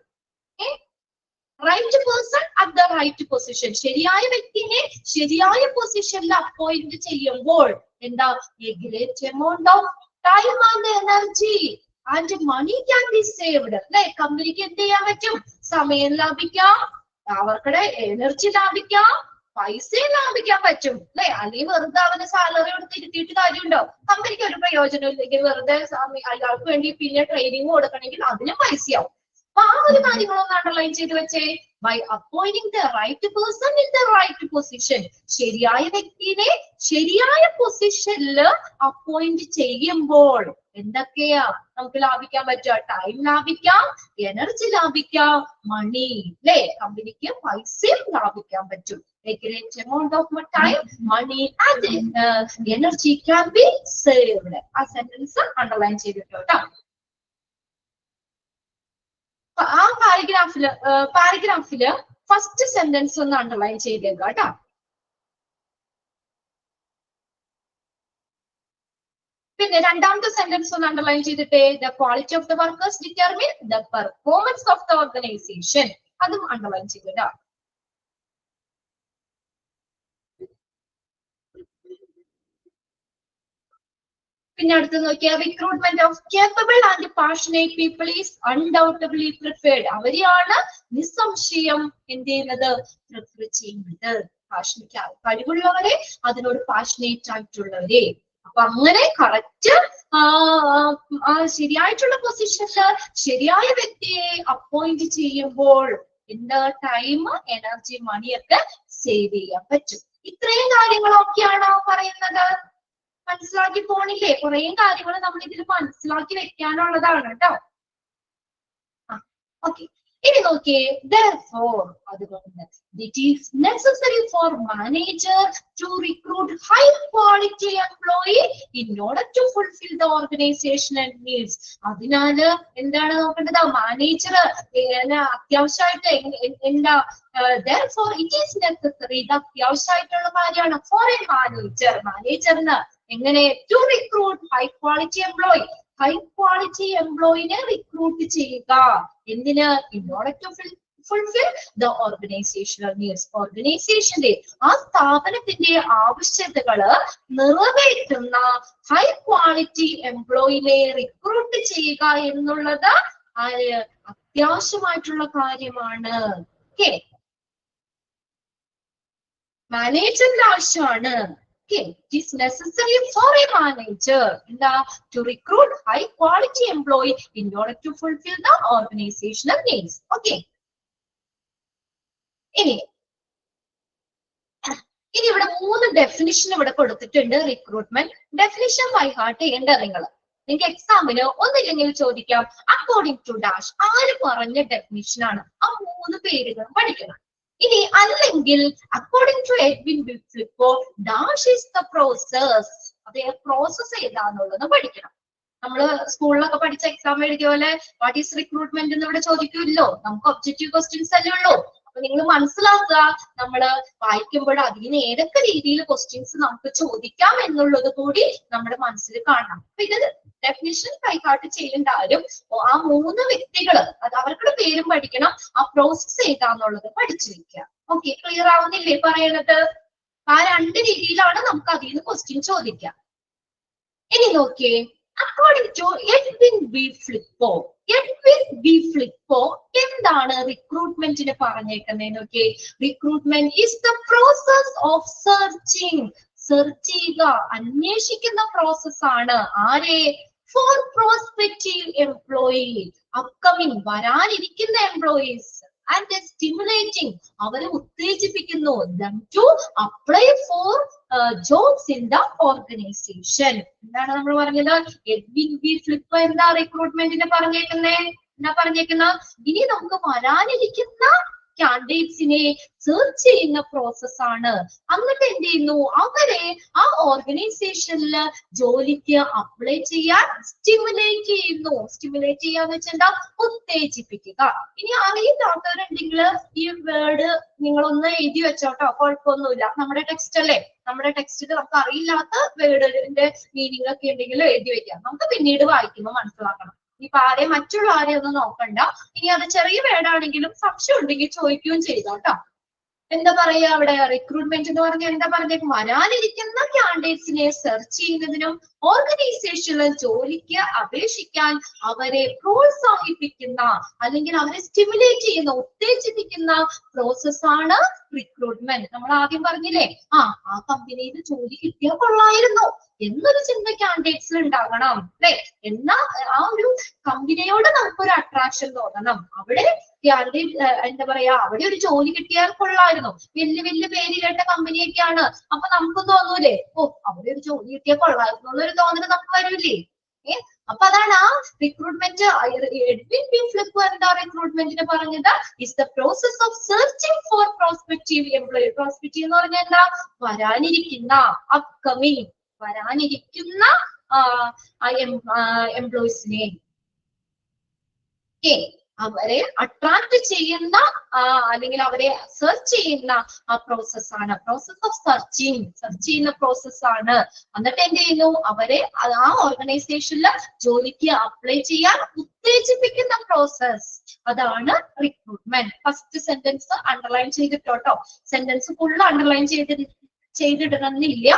Right person at the right position, ശരിയായ വ്യക്തിനെ ശരിയായ പൊസിഷനിൽ അപ്പോയിന്റ് ചെയ്യുമ്പോൾ എന്താ? A great amount of time and energy and money can be saved. അല്ലെ, കമ്പനിക്ക് എന്ത് ചെയ്യാൻ പറ്റും? സമയം ലാഭിക്കാം, അവർക്കുടെ എനർജി ലാഭിക്കാം, പൈസയും ലാഭിക്കാൻ പറ്റും. അല്ലെ, അല്ലെങ്കിൽ വെറുതെ അവന് സാലറി കൊടുത്ത് ഇരുത്തിയിട്ട് കാര്യമുണ്ടോ? കമ്പനിക്ക് ഒരു പ്രയോജനം ഇല്ലെങ്കിൽ വെറുതെ അയാൾക്ക് വേണ്ടി പിന്നെ ട്രെയിനിങ് കൊടുക്കണമെങ്കിൽ അതിനും പൈസയാവും. അപ്പൊ ആ ഒരു കാര്യങ്ങളൊന്ന് അണ്ടർലൈൻ ചെയ്ത് വെച്ചേ. By appointing the right person in the right position, ശരിയായ വ്യക്തിനെ ശരിയായ പൊസിഷനിൽ അപ്പോയിന്റ് ചെയ്യുമ്പോൾ എന്തൊക്കെയാ നമുക്ക് ലാഭിക്കാൻ പറ്റുക? ടൈം ലാഭിക്കാം, എനർജി ലാഭിക്കാം, മണി, അല്ലെ, കമ്പനിക്ക് പൈസയും ലാഭിക്കാൻ പറ്റും. A great amount of time, money and energy can be saved. ആ സെന്റൻസ് അണ്ടർലൈൻ ചെയ്തിട്ടോ. ആ പാരഗ്രാഫില് ഫസ്റ്റ് സെന്റൻസ് ഒന്ന് അണ്ടർലൈൻ ചെയ്തേക്കാം കേട്ടോ. പിന്നെ രണ്ടാമത്തെ സെന്റൻസ് ഒന്ന് അണ്ടർലൈൻ ചെയ്തിട്ടേ. The quality of the workers determine the performance of the organisation, അതും അണ്ടർലൈൻ ചെയ്തിട്ടാ. പിന്നെ അടുത്ത് നോക്കിയാൽ recruitment of capable and passionate people is undoubtedly preferred. അവരെയാണ് നിസ്സംശയം എന്ത് ചെയ്യുന്നത്? പ്രിഫർ ചെയ്യുന്നത്. കഴിവുള്ളവരെ, അതിനോട് പാഷനേറ്റ് ആയിട്ടുള്ളവരെ. അപ്പൊ അങ്ങനെ കറക്റ്റ് ശരിയായിട്ടുള്ള പൊസിഷനില് ശരിയായ വ്യക്തിയെ അപ്പോയിന്റ് ചെയ്യുമ്പോൾ എന്താ? ടൈം, എനർജി, മണിയൊക്കെ സേവ് ചെയ്യാൻ പറ്റും. ഇത്രയും കാര്യങ്ങളൊക്കെയാണോ പറയുന്നത്? മനസ്സിലാക്കി പോണില്ലേ? കുറെ കാര്യങ്ങൾ നമ്മൾ ഇതിൽ മനസ്സിലാക്കി വെക്കാനുള്ളതാണ് കേട്ടോ. ഓക്കെ, ഇനി നോക്കിയേ. Therefore, അതുകൊണ്ട് it is necessary for manager to recruit high quality employee in order to fulfill the organizational needs. അതിനാല് എന്താണ് നോക്കേണ്ടത്? മാനേജർ അത്യാവശ്യമായിട്ട് എന്താ? Therefore, it is necessary, ഇത് അത്യാവശ്യമായിട്ടുള്ള കാര്യമാണ്. For a മാനേജറിന് എങ്ങനെ? To recruit high quality employee, high quality എംപ്ലോയിനെ റിക്രൂട്ട് ചെയ്യുക. എന്തിന്? in order to fulfill the organizational needs. ഓർഗനൈസേഷന്റെ, ആ സ്ഥാപനത്തിന്റെ ആവശ്യകതകള് നിറവേറ്റുന്ന ഹൈ ക്വാളിറ്റി എംപ്ലോയിനെ റിക്രൂട്ട് ചെയ്യുക എന്നുള്ളത് അത്യാവശ്യമായിട്ടുള്ള കാര്യമാണ്. ഓക്കെ, മാനേജറിന്റെ ആവശ്യമാണ്. Okay, it is necessary for a manager to recruit high quality employee in order to fulfill the organizational needs. Okay. ഇനി ഇവിടെ 3 ഡെഫിനിഷൻ ഇവിടെ കൊടുത്തിട്ടുണ്ട്. റിക്രൂട്ട്മെന്റ് ഡെഫിനിഷൻ ബൈ ഹാർട്ട് ചെയ്യേണ്ട നിങ്ങൾക്ക് എക്സാമിന് ഒന്നില്ലെങ്കിൽ ചോദിക്കാം. അക്കോർഡിംഗ് ടു ഡാഷ്, ആര് പറഞ്ഞ ഡെഫിനിഷൻ ആണ്? ആ 3 പേരുകൾ പഠിക്കണം. ഇനി അല്ലെങ്കിൽ according to Edwin B Flippo dash is the process, അതേ പ്രോസസ് ഏതാന്നുള്ളത് പഠിക്കണം. നമ്മള് സ്കൂളിലൊക്കെ പഠിച്ച എക്സാം എഴുതിയ പോലെ വാട്ട് ഈസ് റിക്രൂട്ട്മെന്റ് എന്ന് ഇവിടെ ചോദിക്കുമല്ലോ. നമുക്ക് ഒബ്ജക്റ്റീവ് ക്വസ്റ്റ്യൻസ് അല്ലേ ഉള്ളൂ. അപ്പൊ നിങ്ങൾ മനസ്സിലാക്കുക, നമ്മള് വായിക്കുമ്പോൾ അതിന് ഏതൊക്കെ രീതിയിൽ ക്വസ്റ്റ്യൻസ് നമുക്ക് ചോദിക്കാം എന്നുള്ളത് കൂടി നമ്മുടെ മനസ്സിൽ കാണണം. അപ്പൊ ഇത് ഡെഫിനിഷൻ കൈകാട്ട് ചെയ്യേണ്ട ആരും ആ 3 വ്യക്തികള് അത് അവരുടെ പേരും പഠിക്കണം, ആ പ്രോസസ് ഏതാന്നുള്ളത് പഠിച്ചു വെക്കുക. ഓക്കെ, ക്ലിയർ ആവുന്നില്ലേ പറയണത്? ആ 2 രീതിയിലാണ് നമുക്ക് അതിൽ നിന്ന് ക്വസ്റ്റ്യൻ ചോദിക്കാം. ഇനി നോക്കിയേ, അക്കോർഡിംഗ് ടു എഡ്വിൻ ബി ഫ്ലിപ്പോ, എന്താണ് റിക്രൂട്ട്മെന്റിന് പറഞ്ഞേക്കുന്നത്? നോക്കിയേ, recruitment is the process of searching, search ചെയ്യുക, അന്വേഷിക്കുന്ന പ്രോസസ് ആണ്. ആരെ? ഫോർ പ്രോസ്പെക്റ്റീവ് എംപ്ലോയി, അപ്കമിങ് വരാനിരിക്കുന്ന എംപ്ലോയീസ്, ആൻഡ് സ്റ്റിമുലേറ്റിംഗ് അവരെ ഉത്തേജിപ്പിക്കുന്നു, them to apply for jobs in the organization. എന്താണ് നമ്മൾ പറഞ്ഞത്? എഡ്വിൻ ബി ഫ്ലിപ്പോ എന്താ റിക്രൂട്ട്മെന്റിന് പറഞ്ഞേക്കുന്ന? ഇനി നമുക്ക് വരാനിരിക്കുന്ന കാൻഡിഡേറ്റ്സിനെ സെർച്ച് ചെയ്യുന്ന പ്രോസസ് ആണ്. എന്നിട്ട് എന്ത് ചെയ്യുന്നു? അവരെ ആ ഓർഗനൈസേഷനിൽ ജോലിക്ക് അപ്ലൈ ചെയ്യാൻ സ്റ്റിമുലേറ്റ് ചെയ്യുന്നു. സ്റ്റിമുലേറ്റ് ചെയ്യാന്ന് വെച്ചാൽ ഉത്തേജിപ്പിക്കുക. ഇനി അറിയില്ലാത്തവരുണ്ടെങ്കിൽ ഈ വേർഡ് നിങ്ങളൊന്ന് എഴുതി വെച്ചോട്ടോ, കുഴപ്പമൊന്നുമില്ല. നമ്മുടെ ടെക്സ്റ്റ് അല്ലേ, നമ്മുടെ ടെക്സ്റ്റിൽ നമുക്ക് അറിയില്ലാത്ത വേർഡിന്റെ മീനിങ് ഒക്കെ ഉണ്ടെങ്കിൽ എഴുതി വെക്കാം. നമുക്ക് പിന്നീട് വായിക്കുമ്പോൾ മനസ്സിലാക്കണം. ഇപ്പൊ മറ്റുള്ള ആരെയും ഒന്നും നോക്കണ്ട. ഇനി അത് ചെറിയ വേർഡാണെങ്കിലും സംശയം ഉണ്ടെങ്കിൽ ചോദിക്കുകയും ചെയ്തോട്ടോ. എന്താ പറയാ അവിടെ റിക്രൂട്ട്മെന്റ് എന്ന് പറഞ്ഞാൽ എന്താ പറഞ്ഞേക്കും, വരാനിരിക്കുന്ന കാൻഡിഡേറ്റ്സിനെ സെർച്ച് ചെയ്യുന്നതിനും ഓർഗനൈസേഷനിൽ ജോലിക്ക് അപേക്ഷിക്കാൻ അവരെ പ്രോത്സാഹിപ്പിക്കുന്ന അല്ലെങ്കിൽ അവരെ സ്റ്റിമുലേറ്റ് ചെയ്യുന്ന, ഉത്തേജിപ്പിക്കുന്ന പ്രോസസ്സാണ് റിക്രൂട്ട്മെന്റ്. നമ്മൾ ആദ്യം പറഞ്ഞില്ലേ, ആ കമ്പനിയിൽ ജോലി കിട്ടിയാൽ കൊള്ളായിരുന്നു എന്നൊരു ചിന്ത കാൻഡിഡേറ്റ്സിൽ ഉണ്ടാകണം അല്ലെ. എന്നാ ആ ഒരു കമ്പനിയോട് നമുക്കൊരു അട്രാക്ഷൻ തോന്നണം. അവിടെ എന്താ പറയാ, അവിടെ ഒരു ജോലി കിട്ടിയാൽ കൊള്ളായിരുന്നു, വലിയ വലിയ പേര് കേട്ട കമ്പനിയൊക്കെയാണ്, അപ്പൊ നമുക്ക് തോന്നൂലേ, അവിടെ ഒരു ജോലി കിട്ടിയാൽ കൊള്ളായിരുന്നു എന്നൊരു തോന്നൽ നമുക്ക് വരൂലേ. അപ്പൊ അതാണ് ആ റിക്രൂട്ട്മെന്റ്. എഡ്വിൻ ബി ഫ്ലിപ്പ് എന്താ റിക്രൂട്ട്മെന്റിന് പറഞ്ഞത്, is the process of searching for prospective employee. Prospective എന്ന് പറഞ്ഞാൽ എന്താ, വരാനിരിക്കുന്ന, അപ്കമിങ്, വരാനിരിക്കുന്ന എംപ്ലോയീസിനെ അവരെ അട്രാക്ട് ചെയ്യുന്ന അല്ലെങ്കിൽ അവരെ സെർച്ച് ചെയ്യുന്ന ആ പ്രോസസ്സാണ്. പ്രോസസ് ഓഫ് സെർച്ച് ചെയ്യുന്ന പ്രോസസ്സാണ്. എന്നിട്ട് എന്ത് ചെയ്യുന്നു, അവരെ ആ ഓർഗനൈസേഷനിൽ ജോലിക്ക് അപ്ലൈ ചെയ്യാൻ ഉത്തേജിപ്പിക്കുന്ന പ്രോസസ്, അതാണ് റിക്രൂട്ട്മെന്റ്. ഫസ്റ്റ് സെന്റൻസ് അണ്ടർലൈൻ ചെയ്തിട്ടോ, സെന്റൻസ് ഫുള്ള് അണ്ടർലൈൻ ചെയ്തിടണമെന്നില്ല.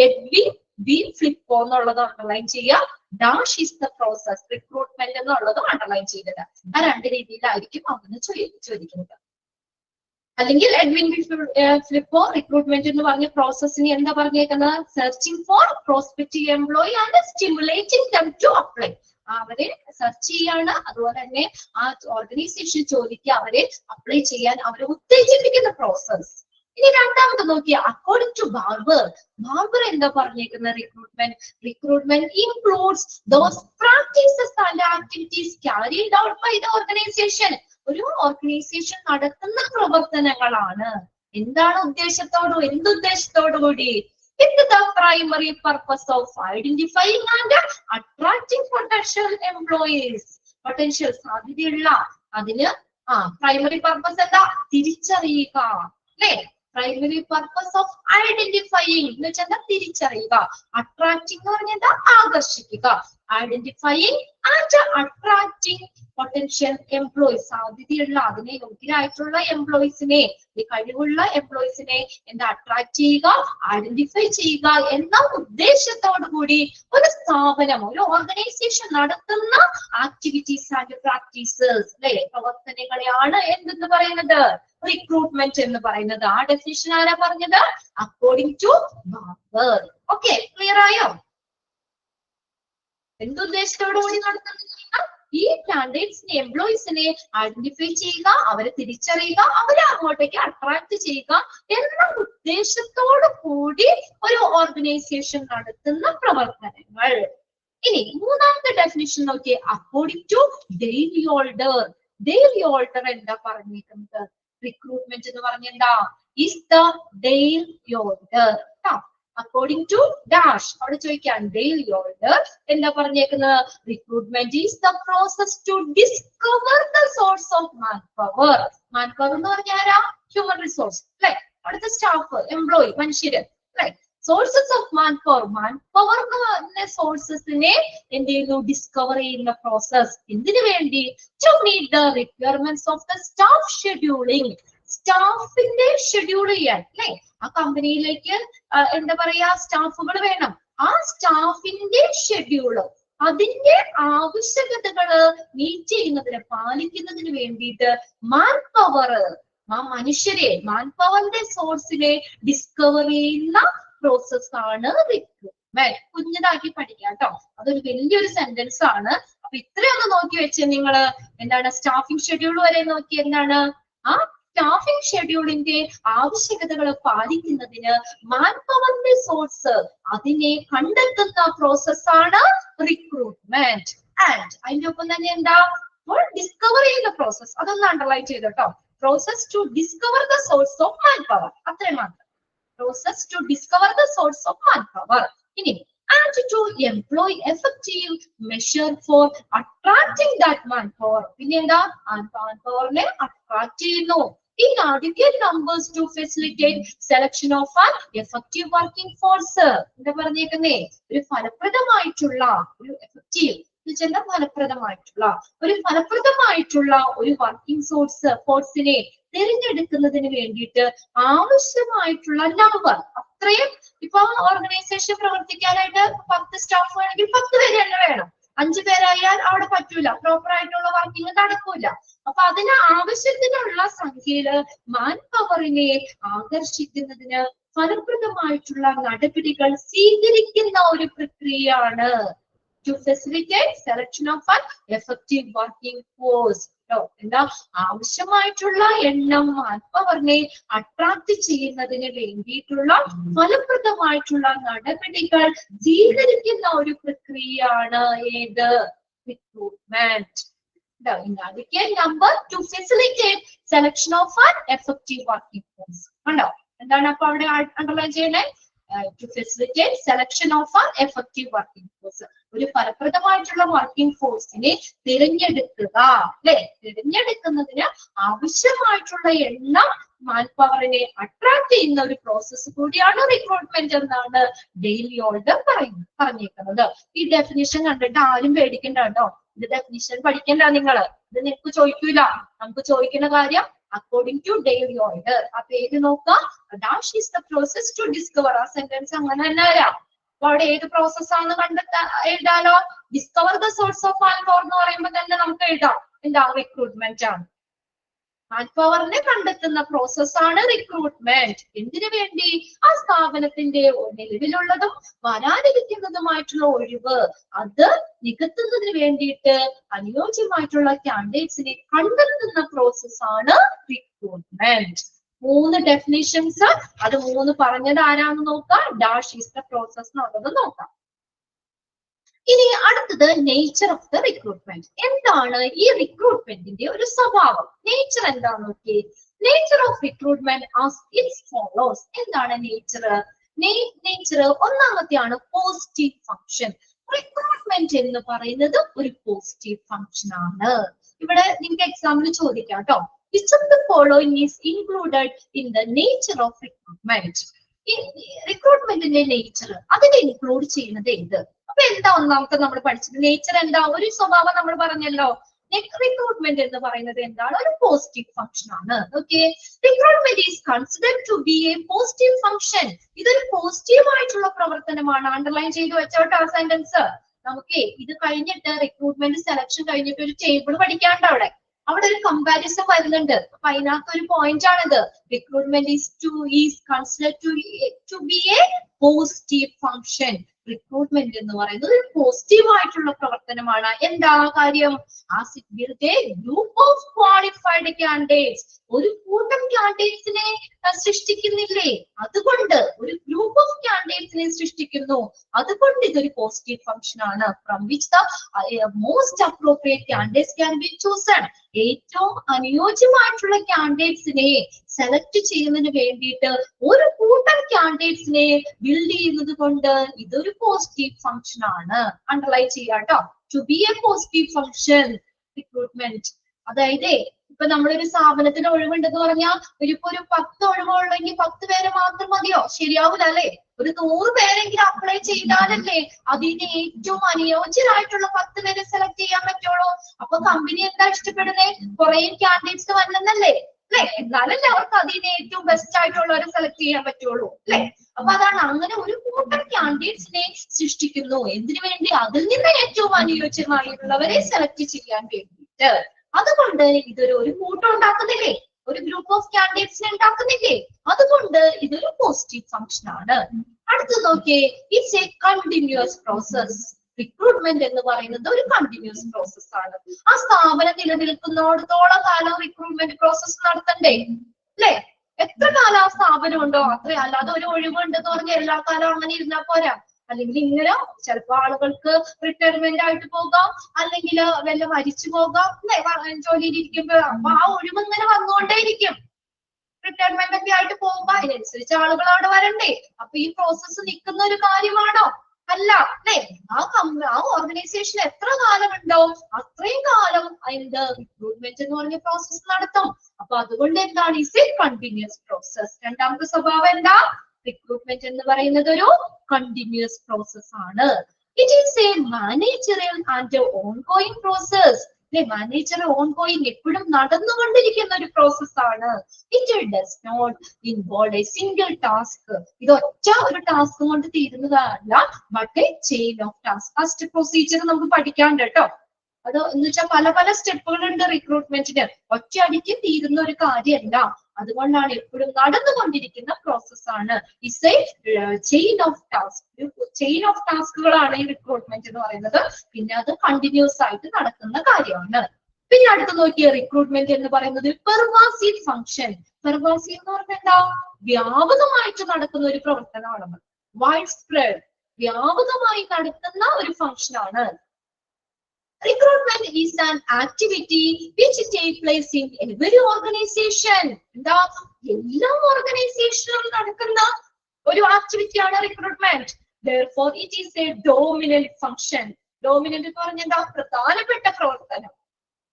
എഡ്വിൻ ബി ഫ്ലിപ്പോ എന്നുള്ളത് അണ്ടർലൈൻ ചെയ്യുക, dash is the process, recruitment എന്നുള്ളതും അണ്ടർലൈൻ ചെയ്തിട്ട്. ആ രണ്ട് രീതിയിലായിരിക്കും അവിടുന്ന് ചോദിക്കുന്നത്. അല്ലെങ്കിൽ എഡ്വിൻ ബി ഫ്ലിപ്പോ റിക്രൂട്ട്മെന്റ് എന്ന് പറഞ്ഞ പ്രോസസ്സിന് എന്താ പറഞ്ഞേക്കുന്നത്, searching for prospective employee and stimulating them to apply. അവരെ സെർച്ച് ചെയ്യാണ്, അതുപോലെ തന്നെ ആ ഓർഗനൈസേഷൻ ജോലിക്ക് അവരെ അപ്ലൈ ചെയ്യാൻ അവരെ ഉത്തേജിപ്പിക്കുന്ന പ്രോസസ്. ഇനി രണ്ടാമത് നോക്കിയ അക്കോർഡിംഗ് ടു ബാർബർ. ബാർബർ എന്താ പറഞ്ഞേക്കുന്നത്, recruitment includes those practices and activities carried out by the organisation. ഒരു ഓർഗനൈസേഷൻ നടത്തുന്ന പ്രവർത്തനങ്ങളാണ്. എന്താണ് എന്തുദ്ദേശത്തോടു കൂടി, with the primary purpose of identifying and attracting potential employees. Potential, സാധ്യതയുള്ള, അതിന് പ്രൈമറി പർപ്പസ് എന്താ, തിരിച്ചറിയുക അല്ലെ. പ്രൈമറി പർപ്പസ് ഓഫ് ഐഡന്റിഫൈയിങ് എന്ന് വെച്ചാൽ തിരിച്ചറിയുക, അട്രാക്ടിങ് എന്ന് പറഞ്ഞാൽ ആകർഷിക്കുക, identifying and attracting potential employees, സാധ്യതയുള്ള, അതിനെ യോഗ്യരായിട്ടുള്ള എംപ്ലോയീസിനെ, കഴിവുള്ള എംപ്ലോയീസിനെ എന്താ അട്രാക്ട് ചെയ്യുക, ഐഡന്റിഫൈ ചെയ്യുക എന്ന ഉദ്ദേശത്തോടു കൂടി ഒരു സ്ഥാപനം, ഒരു ഓർഗനൈസേഷൻ നടത്തുന്ന ആക്ടിവിറ്റീസ് ആൻഡ് പ്രാക്ടീസസ് അല്ലെ, പ്രവർത്തനങ്ങളെയാണ് എന്തെന്ന് പറയുന്നത്, റിക്രൂട്ട്മെന്റ് എന്ന് പറയുന്നത്. ആ ഡെഫിനിഷൻ ആരാ പറഞ്ഞത്, according to Barber. Okay, clear ആയോ? എന്തുദ്ദേശത്തോടു കൂടി നടത്തുന്നത്, ഈ കാൻഡിഡേറ്റ്സിനെ, എംപ്ലോയീസിനെ ഐഡന്റിഫൈ ചെയ്യുക, അവരെ തിരിച്ചറിയുക, അവരെ അങ്ങോട്ടേക്ക് അട്രാക്ട് ചെയ്യുക എന്ന ഉദ്ദേശത്തോടു കൂടി ഒരു ഓർഗനൈസേഷൻ നടത്തുന്ന പ്രവർത്തനങ്ങൾ. ഇനി മൂന്നാമത്തെ ഡെഫിനിഷൻ നോക്കിയേ, according to Dale Yoder. Dale Yoder എന്താ പറഞ്ഞേക്കുന്നത്, റിക്രൂട്ട്മെന്റ് എന്ന് പറഞ്ഞ എന്താ, is the daily order. According to dash, അവിടെ ചോദിക്കാൻ daily order എന്താ പറഞ്ഞേക്കുന്നത്, recruitment is the process to discover the source of manpower. Manpower എന്ന് പറഞ്ഞാൽ ആരാ, ഹ്യൂമൻ റിസോഴ്സ് അല്ലെ, അവിടുത്തെ സ്റ്റാഫ്, എംപ്ലോയി, മനുഷ്യര് അല്ലെ. സോഴ്സസ് ഓഫ് മാൻപവർ, മാൻപവർ എന്ന് പറഞ്ഞ സോഴ്സസിനെ എന്ത് ചെയ്യുന്നു, ഡിസ്കവർ ചെയ്യുന്ന പ്രോസസ്. എന്തിനു വേണ്ടി, to meet the requirements of the staff scheduling. സ്റ്റാഫിന്റെ ഷെഡ്യൂൾ ചെയ്യാൻ അല്ലെ, ആ കമ്പനിയിലേക്ക് എന്താ പറയാ സ്റ്റാഫുകൾ വേണം. ആ സ്റ്റാഫിന്റെ ഷെഡ്യൂള്, അതിന്റെ ആവശ്യകതകള് മീറ്റ് ചെയ്യുന്നതിന്, പാലിക്കുന്നതിന് വേണ്ടിയിട്ട് മാൻപവർ, ആ മനുഷ്യരെ, മാൻപവറിന്റെ സോഴ്സിനെ ഡിസ്കവർ ചെയ്യുന്ന പ്രോസസ് ആണ് റിക്രൂട്ട്മെന്റ്. കുഞ്ഞതാക്കി പഠിക്കാം കേട്ടോ, അതൊരു വലിയൊരു സെന്റൻസ് ആണ്. അപ്പൊ ഇത്രയൊന്ന് നോക്കി വെച്ച് നിങ്ങള് എന്താണ്, സ്റ്റാഫിംഗ് ഷെഡ്യൂൾ വരെ നോക്കി, എന്താണ് ആ സ്റ്റാഫിംഗ് ഷെഡ്യൂളിന്റെ ആവശ്യകതകൾ പാലിക്കുന്നതിന് മാൻപവറിന്റെ സോഴ്സ്, അതിനെ കണ്ടെത്തുന്ന പ്രോസസ്സാണ് റിക്രൂട്ട്മെന്റ്. ആൻഡ് അതിന്റെ ഒപ്പം തന്നെ എന്താ, ഡിസ്കവർ ചെയ്യുന്ന പ്രോസസ്, അതൊന്ന് അണ്ടർലൈൻ ചെയ്തോട്ടോ. Process to discover the source of manpower, അത്രയും മാത്രം. Process to discover the source of manpower. ഇനി and to employ effective measure for attracting that manpower. പിന്നെ എന്താ, മാൻപവറിനെ അട്രാക്ട് ചെയ്യുന്നു. In adequate numbers to facilitate selection of an effective working force. എന്താ പറഞ്ഞേക്കുന്നേ, ഒരു ഫലപ്രദമായിട്ടുള്ള, ഒരു effective ഫലപ്രദമായിട്ടുള്ള ഒരു വർക്കിംഗ് ഫോഴ്സിനെ തിരഞ്ഞെടുക്കുന്നതിന് വേണ്ടിയിട്ട് ആവശ്യമായിട്ടുള്ള നമ്പർ അത്രയും ഇപ്പൊ ഓർഗനൈസേഷൻ പ്രവർത്തിക്കാനായിട്ട് 10 സ്റ്റാഫ് ആണെങ്കിൽ 10 പേര് തന്നെ വേണം. 5 പേരായാൽ അവിടെ പറ്റൂല, പ്രോപ്പർ ആയിട്ടുള്ള വർക്കിംഗ് നടക്കൂല. അപ്പൊ അതിന് ആവശ്യത്തിനുള്ള സംഖ്യയില് മാൻ പവറിനെ ആകർഷിക്കുന്നതിന് ഫലപ്രദമായിട്ടുള്ള നടപടികൾ സ്വീകരിക്കുന്ന ഒരു പ്രക്രിയയാണ് to facilitate selection of an effective working force. എന്താ ആവശ്യമായിട്ടുള്ള എണ്ണം മാൻപവറിനെ അട്രാക്ട് ചെയ്യുന്നതിന് വേണ്ടിയിട്ടുള്ള ഫലപ്രദമായിട്ടുള്ള നടപടികൾ സ്വീകരിക്കുന്ന ഒരു പ്രക്രിയയാണ് ഏത്? Recruitment. Number two facilitate selection of an effective working force. കണ്ടോ എന്താണ് അപ്പൊ അവിടെ അണ്ടർലൈൻ ചെയ്യണേ? To facilitate selection of an effective working force. ഒരു ഫലപ്രദമായിട്ടുള്ള വർക്കിംഗ് ഫോഴ്സിനെ തിരഞ്ഞെടുക്കുക അല്ലെ? തിരഞ്ഞെടുക്കുന്നതിന് ആവശ്യമായിട്ടുള്ള എണ്ണം മാൻ പവറിനെ അട്രാക്ട് ചെയ്യുന്ന ഒരു പ്രോസസ് കൂടിയാണ് റിക്രൂട്ട്മെന്റ് എന്നാണ് ഡെയ്ലി ഓൾഡ് പറഞ്ഞേക്കുന്നത്. ഈ ഡെഫിനിഷൻ കണ്ടിട്ട് ആരും പേടിക്കണ്ട കേട്ടോ. ഇത് ഡെഫിനിഷൻ പഠിക്കണ്ട നിങ്ങള്. ഇത് നിങ്ങൾക്ക് ചോദിക്കൂല. നമുക്ക് ചോദിക്കുന്ന കാര്യം according to daily order. ആ പേര് നോക്കുക. Dash is the process to discover. ആ സെന്റൻസ് അങ്ങനെ തന്നെ വരാം. അപ്പൊ അവിടെ ഏത് പ്രോസസ് ആണെന്ന് കണ്ടെത്താൻ എഴുതാലോ. Discover the source of man power എന്ന് പറയുമ്പോൾ തന്നെ നമുക്ക് എഴുതാം എന്താ? റിക്രൂട്ട്മെന്റ് ആണ്. മാൻ പവറിനെ കണ്ടെത്തുന്ന പ്രോസസ്സാണ് റിക്രൂട്ട്മെന്റ്. എന്തിനു വേണ്ടി? ആ സ്ഥാപനത്തിന്റെ നിലവിലുള്ളതും വരാനിരിക്കുന്നതുമായിട്ടുള്ള ഒഴിവ് അത് നികത്തുന്നതിന് വേണ്ടിയിട്ട് അനുയോജ്യമായിട്ടുള്ള കാൻഡിഡേറ്റ്സിനെ കണ്ടെത്തുന്ന പ്രോസസ്സാണ് റിക്രൂട്ട്മെന്റ്. 3 ഡെഫിനിഷൻസ്. അത് 3 പറഞ്ഞത് ആരാന്ന് നോക്കാം. ഡാഷ് ഈസ് ദ പ്രോസസ് എന്നുള്ളത് നോക്കാം. ഇനി അടുത്തത് നേച്ചർ ഓഫ് ദ റിക്രൂട്ട്മെന്റ്. എന്താണ് ഈ റിക്രൂട്ട്മെന്റിന്റെ ഒരു സ്വഭാവം? നേച്ചർ എന്താന്ന് നോക്കി. Nature of recruitment as it's follows. എന്താണ് നേച്ചർ? നേച്ചർ ഒന്നാമത്തെയാണ് പോസിറ്റീവ് ഫംഗ്ഷൻ. റിക്രൂട്ട്മെന്റ് എന്ന് പറയുന്നത് ഒരു പോസിറ്റീവ് ഫംഗ്ഷൻ ആണ്. ഇവിടെ നിങ്ങൾക്ക് എക്സാമിന് ചോദിക്കാം കേട്ടോ. Which of the following is included in the nature of recruitment. ഈ റിക്രൂട്ട്മെന്റിന്റെ നേച്ചർ അതിനെ ഇൻക്ലൂഡ് ചെയ്യുന്നത് ഏത്? അപ്പൊ എന്താ ഒന്നാമത്തെ നമ്മൾ പഠിച്ചത്? നേച്ചർ എന്താ? ഒരു സ്വഭാവം നമ്മൾ പറഞ്ഞല്ലോ. റിക്രൂട്ട്മെന്റ് എന്ന് പറയുന്നത് എന്താണ്? ഒരു പോസിറ്റീവ് ഫംഗ്ഷൻ ആണ്. Okay, recruitment is considered to be a positive function. ഇതൊരു പോസിറ്റീവ് ആയിട്ടുള്ള പ്രവർത്തനമാണ്. അണ്ടർലൈൻ ചെയ്ത് വെച്ചോട്ടെ ആ സെന്റൻസ്. നമുക്ക് ഇത് കഴിഞ്ഞിട്ട് റിക്രൂട്ട്മെന്റ് സെലക്ഷൻ കഴിഞ്ഞിട്ട് ഒരു ടേബിൾ പഠിക്കാണ്ട് അവിടെ ഒരു കമ്പാരിസൺ വരുന്നുണ്ട്. അപ്പൊ അതിനകത്ത് ഒരു പോയിന്റ് ആണിത്. Recruitment is considered to be a positive function. Recruitment എന്ന് പറയുന്നത് ഒരു പോസിറ്റീവ് ആയിട്ടുള്ള പ്രവർത്തനമാണ്. എന്താ കാര്യം? As it build a group of qualified candidates. ഒരു കൂട്ടം കാൻഡിഡേറ്റ്സിനെ സൃഷ്ടിക്കുന്നില്ലേ? അതുകൊണ്ട് ഒരു ഗ്രൂപ്പ് ഓഫ് കാൻഡിഡേറ്റ്സിനെ സൃഷ്ടിക്കുന്നു. അതുകൊണ്ട് ഇതൊരു പോസിറ്റീവ് ഫംഗ്ഷൻ ആണ്. From which the most appropriate candidates can be chosen. ഏറ്റവും അനുയോജ്യമായിട്ടുള്ള കാൻഡിഡേറ്റ്സിനെ സെലക്ട് ചെയ്യുന്നതിന് വേണ്ടിയിട്ട് ഒരു കൂട്ടം കാൻഡിഡേറ്റ്സിനെ ബിൽഡ് ചെയ്യുന്നത് കൊണ്ട് ഇതൊരു പോസിറ്റീവ് ഫംഗ്ഷൻ ആണ്. അണ്ടർലൈൻ ചെയ്യാട്ടോ. To be a positive function recruitment. അതായത് ഇപ്പൊ നമ്മളൊരു സ്ഥാപനത്തിന് ഒഴിവുണ്ടെന്ന് പറഞ്ഞാൽ ഒരു 10 ഒഴിവുള്ളെങ്കിൽ 10 പേരെ മാത്രം മതിയോ? ശരിയാവൂല അല്ലെ? ഒരു 100 പേരെങ്കിലും അപ്ലൈ ചെയ്താലല്ലേ അതിന് ഏറ്റവും അനുയോജ്യരായിട്ടുള്ള 10 പേരെ സെലക്ട് ചെയ്യാൻ പറ്റുള്ളൂ. അപ്പൊ കമ്പനി എന്താ ഇഷ്ടപ്പെടുന്നേ? കുറെ കാൻഡിഡേറ്റ്സ് വന്നെന്നല്ലേ? അല്ലെ? എന്നാലല്ലേ അവർക്ക് അതിന് ഏറ്റവും ബെസ്റ്റ് ആയിട്ടുള്ളവരെ സെലക്ട് ചെയ്യാൻ പറ്റുള്ളൂ അല്ലെ? അപ്പൊ അതാണ് അങ്ങനെ ഒരു കൂട്ടം കാൻഡിഡേറ്റ്സിനെ സൃഷ്ടിക്കുന്നു. എന്തിനു വേണ്ടി? അതിൽ നിന്ന് ഏറ്റവും അനുയോജ്യമായിട്ടുള്ളവരെ സെലക്ട് ചെയ്യാൻ വേണ്ടിയിട്ട്. അതുകൊണ്ട് ഇതൊരു കൂട്ടം ഉണ്ടാക്കുന്നില്ലേ? ഒരു ഗ്രൂപ്പ് ഓഫ് കാൻഡിഡേറ്റ്സിനെ ഉണ്ടാക്കുന്നില്ലേ? അതുകൊണ്ട് ഇതൊരു പോസിറ്റീവ് ഫംഗ്ഷൻ ആണ്. അടുത്ത് നോക്കിയേ, it's A continuous process. Recruitment എന്ന് പറയുന്നത് ഒരു കണ്ടിന്യൂസ് പ്രോസസ് ആണ്. ആ സ്ഥാപനം നിലനിൽക്കുന്നിടത്തോളം കാലം റിക്രൂട്ട്മെന്റ് പ്രോസസ് നടത്തണ്ടേ? അല്ലെ? എത്ര കാലം ആ സ്ഥാപനം ഉണ്ടോ അത്ര. അല്ലാതെ ഒരു ഒഴിവുണ്ടെന്ന് പറഞ്ഞാൽ എല്ലാ കാലവും അങ്ങനെ ഇരുന്നാൽ പോരാ. അല്ലെങ്കിൽ ഇങ്ങനെ ചിലപ്പോ ആളുകൾക്ക് റിട്ടയർമെന്റ് ആയിട്ട് പോകാം, അല്ലെങ്കിൽ വല്ല മരിച്ചു പോകാം അല്ലെ ജോലിയിൽ ഇരിക്കുമ്പോ. അപ്പൊ ആ ഒഴിവ് ഇങ്ങനെ വന്നുകൊണ്ടേയിരിക്കും. റിട്ടയർമെന്റ് ഒക്കെ ആയിട്ട് പോകുമ്പോ അതിനനുസരിച്ച് ആളുകൾ അവിടെ വരണ്ടേ? അപ്പൊ ഈ പ്രോസസ്സ് നിൽക്കുന്ന ഒരു കാര്യമാണോ? അല്ല അല്ലെ? ആ ഓർഗനൈസേഷൻ എത്ര കാലം ഉണ്ടാവും അത്രയും കാലം അതിന്റെ റിക്രൂട്ട്മെന്റ് എന്ന് പറഞ്ഞ പ്രോസസ് നടത്തും. അപ്പൊ അതുകൊണ്ട് എന്താണ്? Is a continuous process. രണ്ടാമത്തെ സ്വഭാവം എന്താ? റിക്രൂട്ട്മെന്റ് എന്ന് പറയുന്നത് ഒരു കണ്ടിന്യൂസ് പ്രോസസ് ആണ്. It is a managerial and ongoing process. അല്ലെ? മാനേജർ ഓൺഗോയിങ് എപ്പോഴും നടന്നുകൊണ്ടിരിക്കുന്ന ഒരു പ്രോസസ്സാണ്. It does not involve a single task. ഇത് ഒറ്റ ഒരു ടാസ്ക് കൊണ്ട് തീരുന്നതല്ല, but a chain of task. ആ സ്റ്റെപ്പ് പ്രൊസീജിയർ നമുക്ക് പഠിക്കാണ്ട് കേട്ടോ. അത് എന്ന് വെച്ചാൽ പല പല സ്റ്റെപ്പുകളുണ്ട് റിക്രൂട്ട്മെന്റിന്. ഒറ്റയടിക്ക് തീരുന്ന ഒരു കാര്യമല്ല. അതുകൊണ്ടാണ് എപ്പോഴും നടന്നുകൊണ്ടിരിക്കുന്ന പ്രോസസ്സാണ്. It's a chain of task. Chain of ടാസ്കുകളാണ് ഈ റിക്രൂട്ട്മെന്റ് എന്ന് പറയുന്നത്. പിന്നെ അത് കണ്ടിന്യൂസ് ആയിട്ട് നടക്കുന്ന കാര്യമാണ്. പിന്നെ അടുത്ത് നോക്കിയ റിക്രൂട്ട്മെന്റ് എന്ന് പറയുന്നത് പെർവാസീവ് ഫംഗ്ഷൻ. പെർവാസീവ് എന്ന് പറഞ്ഞാൽ എന്താ? വ്യാപകമായിട്ട് നടക്കുന്ന ഒരു പ്രവർത്തനമാണ്. വൈഡ് സ്പ്രെഡ്, വ്യാപകമായി നടക്കുന്ന ഒരു ഫംഗ്ഷൻ ആണ്. Recruitment is an activity which takes place in every organization. എന്താ? എല്ലാ ഓർഗനൈസേഷനിലും നടക്കുന്ന ഒരു ആക്ടിവിറ്റിയാണ് recruitment. Therefore, it is a dominant function. Dominant എന്ന് പറഞ്ഞാൽ എന്താ? പ്രധാനപ്പെട്ട പ്രവർത്തനം.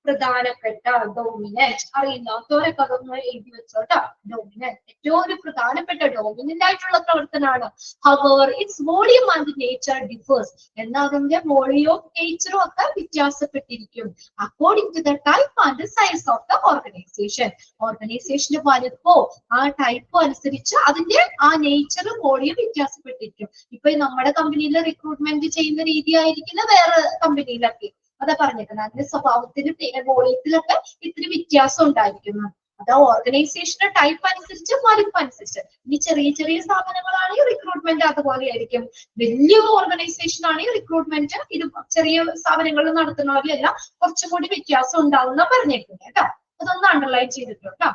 പ്രധാനപ്പെട്ട, ഡോമിനന്റ്. അറിയുന്നവരൊക്കെ അതൊന്ന് എഴുതി വെച്ചോട്ടോ. ഡോമിനന്റ് ഏറ്റവും ഒരു പ്രധാനപ്പെട്ട ഡോമിനന്റ് ആയിട്ടുള്ള പ്രവർത്തനമാണ്. However, its volume and nature differs. എന്നാൽ അതിന്റെ വോളിയവും നേച്ചറും ഒക്കെ വ്യത്യാസപ്പെട്ടിരിക്കും. According to the type and size of the organisation. ഓർഗനൈസേഷന്റെ വലുപ്പവും ആ ടൈപ്പും അനുസരിച്ച് അതിന്റെ ആ നേച്ചറും വോളിയും വ്യത്യാസപ്പെട്ടിരിക്കും. ഇപ്പൊ നമ്മുടെ കമ്പനിയിൽ റിക്രൂട്ട്മെന്റ് ചെയ്യുന്ന രീതി ആയിരിക്കില്ല വേറെ കമ്പനിയിലൊക്കെ. അതാ പറഞ്ഞേക്കുന്നത്. അതിന്റെ സ്വഭാവത്തിലും വോളിയത്തിലൊക്കെ ഇത്തിരി വ്യത്യാസം ഉണ്ടായിരിക്കുന്നു. അത് ഓർഗനൈസേഷന്റെ ടൈപ്പ് അനുസരിച്ച്, വലുപ്പം അനുസരിച്ച്. ഇനി ചെറിയ ചെറിയ സ്ഥാപനങ്ങളാണെങ്കിൽ റിക്രൂട്ട്മെന്റ് അതുപോലെ ആയിരിക്കും. വലിയ ഓർഗനൈസേഷൻ ആണെങ്കിൽ റിക്രൂട്ട്മെന്റ് ഇത് ചെറിയ സ്ഥാപനങ്ങളിൽ നടത്തുന്ന പോലെയല്ല, കുറച്ചും കൂടി വ്യത്യാസം ഉണ്ടാവുന്ന പറഞ്ഞേക്കുന്നത് കേട്ടോ. അതൊന്ന് അണ്ടർലൈൻ ചെയ്തിട്ടോ.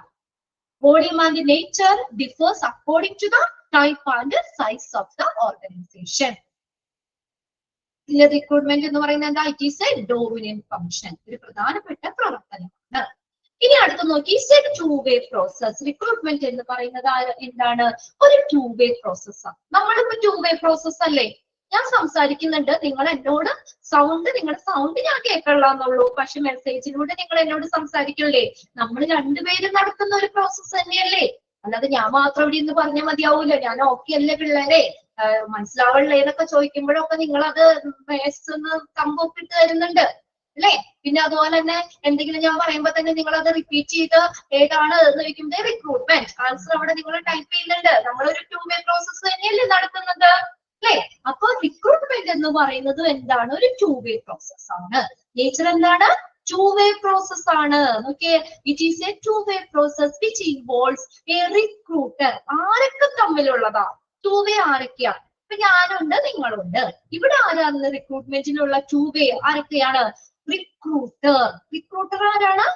Volume and nature differs according to the type and size of the organisation. Recruitment എന്ന് പറയുന്നത് എന്താ? It is a dominant function. ഒരു പ്രധാനപ്പെട്ട പ്രവർത്തനമാണ്. ഇനി അടുത്ത് നോക്കി, ടു വേ പ്രോസസ്. റിക്രൂട്ട്മെന്റ് എന്ന് പറയുന്നത് എന്താണ്? ഒരു ടു വേ പ്രോസസ്സാണ്. നമ്മളിപ്പോ ടു വേ പ്രോസസ് അല്ലേ? ഞാൻ സംസാരിക്കുന്നുണ്ട്, നിങ്ങൾ എന്നോട് നിങ്ങളുടെ സൗണ്ട് ഞാൻ കേൾക്കണമെന്നുള്ളൂ. പക്ഷെ മെസ്സേജിലൂടെ നിങ്ങൾ എന്നോട് സംസാരിക്കില്ലേ? നമ്മൾ രണ്ടുപേരും നടത്തുന്ന ഒരു പ്രോസസ് തന്നെയല്ലേ? അല്ലാതെ ഞാൻ മാത്രം ഇവിടെ ഇന്ന് പറഞ്ഞാൽ മതിയാവൂല. ഞാൻ ഓക്കെ അല്ലേ പിള്ളേരെ, മനസ്സിലാവല്ലേ എന്നൊക്കെ ചോദിക്കുമ്പോഴൊക്കെ നിങ്ങൾ അത് കമ്പൊപ്പിട്ട് തരുന്നുണ്ട് അല്ലേ? പിന്നെ അതുപോലെ തന്നെ എന്തെങ്കിലും ഞാൻ പറയുമ്പോ തന്നെ നിങ്ങൾ അത് റിപ്പീറ്റ് ചെയ്ത് ഏതാണ് എന്ന് ചോദിക്കുമ്പോൾ റിക്രൂട്ട്മെന്റ് ആൻസർ അവിടെ നിങ്ങൾ ടൈപ്പ് ചെയ്യുന്നുണ്ട്. നമ്മളൊരു ടു വേ പ്രോസസ് തന്നെയല്ലേ നടത്തുന്നത് അല്ലേ? അപ്പൊ റിക്രൂട്ട്മെന്റ് എന്ന് പറയുന്നത് എന്താണ്? ഒരു ടു വേ പ്രോസസ് ആണ്. നേച്ചർ എന്താണ്? ടു വേ പ്രോസസ് ആണ്. നോക്കിയേ, it is A to way process which involves A recruiter. ആരൊക്കെ തമ്മിലുള്ളതാ ടു വേ? ആരൊക്കെയാ? ഇപ്പൊ ഞാനുണ്ട്, നിങ്ങളുണ്ട്. ഇവിടെ ആരാണ് റിക്രൂട്ട്മെന്റിലുള്ള ടു വേ? ആരൊക്കെയാണ്? റിക്രൂട്ടർ. റിക്രൂട്ടർ ആരാണ്?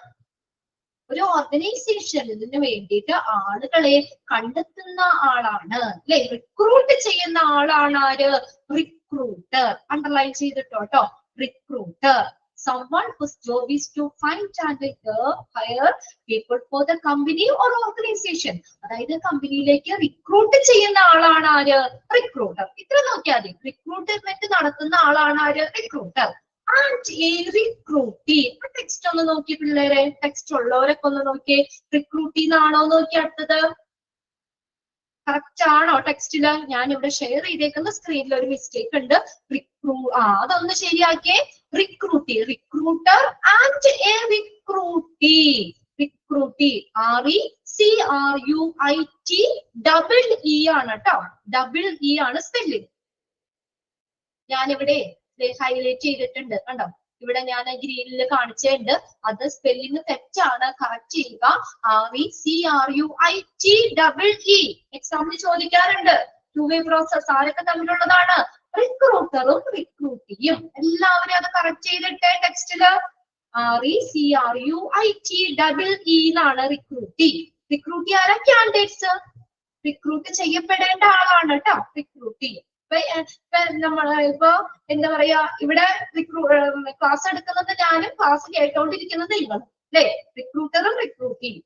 ഒരു ഓർഗനൈസേഷന് വേണ്ടിയിട്ട് ആളുകളെ കണ്ടെത്തുന്ന ആളാണ് അല്ലെ? റിക്രൂട്ട് ചെയ്യുന്ന ആളാണ് ആര്? റിക്രൂട്ടർ. അണ്ടർലൈൻ ചെയ്തിട്ടോ. Recruiter. Someone whose job is to find and hire people for the company or organization. അതായത് കമ്പനിയിലേക്ക് റിക്രൂട്ട് ചെയ്യുന്ന ആളാണ് ആര്? റിക്രൂട്ടർ. ഇത്ര നോക്കിയാൽ മതി. റിക്രൂട്ട്മെന്റ് നടത്തുന്ന ആളാണ് ആര്? Recruiter. And a recruitee. Text ഒന്ന് നോക്കി പിള്ളേരെ. ടെക്സ്റ്റ് ഉള്ളവരൊക്കെ ഒന്ന് നോക്കിയേ. റിക്രൂട്ടി എന്നാണോ നോക്കി അടുത്തത്? കറക്റ്റ് ആണോ? ടെക്സ്റ്റില് ഞാൻ ഇവിടെ ഷെയർ ചെയ്തേക്കുന്ന സ്ക്രീനിൽ ഒരു മിസ്റ്റേക്ക് ഉണ്ട്. അതൊന്ന് ശരിയാക്കിയേ. Recruitee. Recruiter and a recruitee. Recruitee. RECRUIT double E ആണ് കേട്ടോ. ഡബിൾ ഇ ആണ് സ്പെല്ലിംഗ്. ഞാനിവിടെ ഹൈലൈറ്റ് ചെയ്തിട്ടുണ്ട് കണ്ടോ? ഇവിടെ ഞാൻ ഗ്രീനിൽ കാണിച്ചിട്ടുണ്ട്. അത് സ്പെല്ലിംഗ് തെറ്റാണ്, കറക്റ്റ് ചെയ്യുക. RECRUIT. എക്സാമിന് ചോദിക്കാറുണ്ട്. ടു വേ പ്രോസസ് ആരൊക്കെ തമ്മിലുള്ളതാണ്? റിക്രൂട്ടറും റിക്രൂട്ടിയും. എല്ലാവരും അത് കറക്റ്റ് ചെയ്തിട്ട് ടെക്സ്റ്റില്. RECRUIT എന്നാണ് റിക്രൂട്ടി. റിക്രൂട്ടി ആരാ? കാൻഡിഡേറ്റ്സ്. റിക്രൂട്ട് ചെയ്യപ്പെടേണ്ട ആളാണ് കേട്ടോ റിക്രൂട്ടി. ഇപ്പൊ എന്താ പറയാ, ഇവിടെ ക്ലാസ് എടുക്കുന്നത് ഞാനും ക്ലാസ് കേട്ടോണ്ടിരിക്കുന്നത് നിങ്ങളും അല്ലെ? റിക്രൂട്ടറും റിക്രൂട്ടിയും.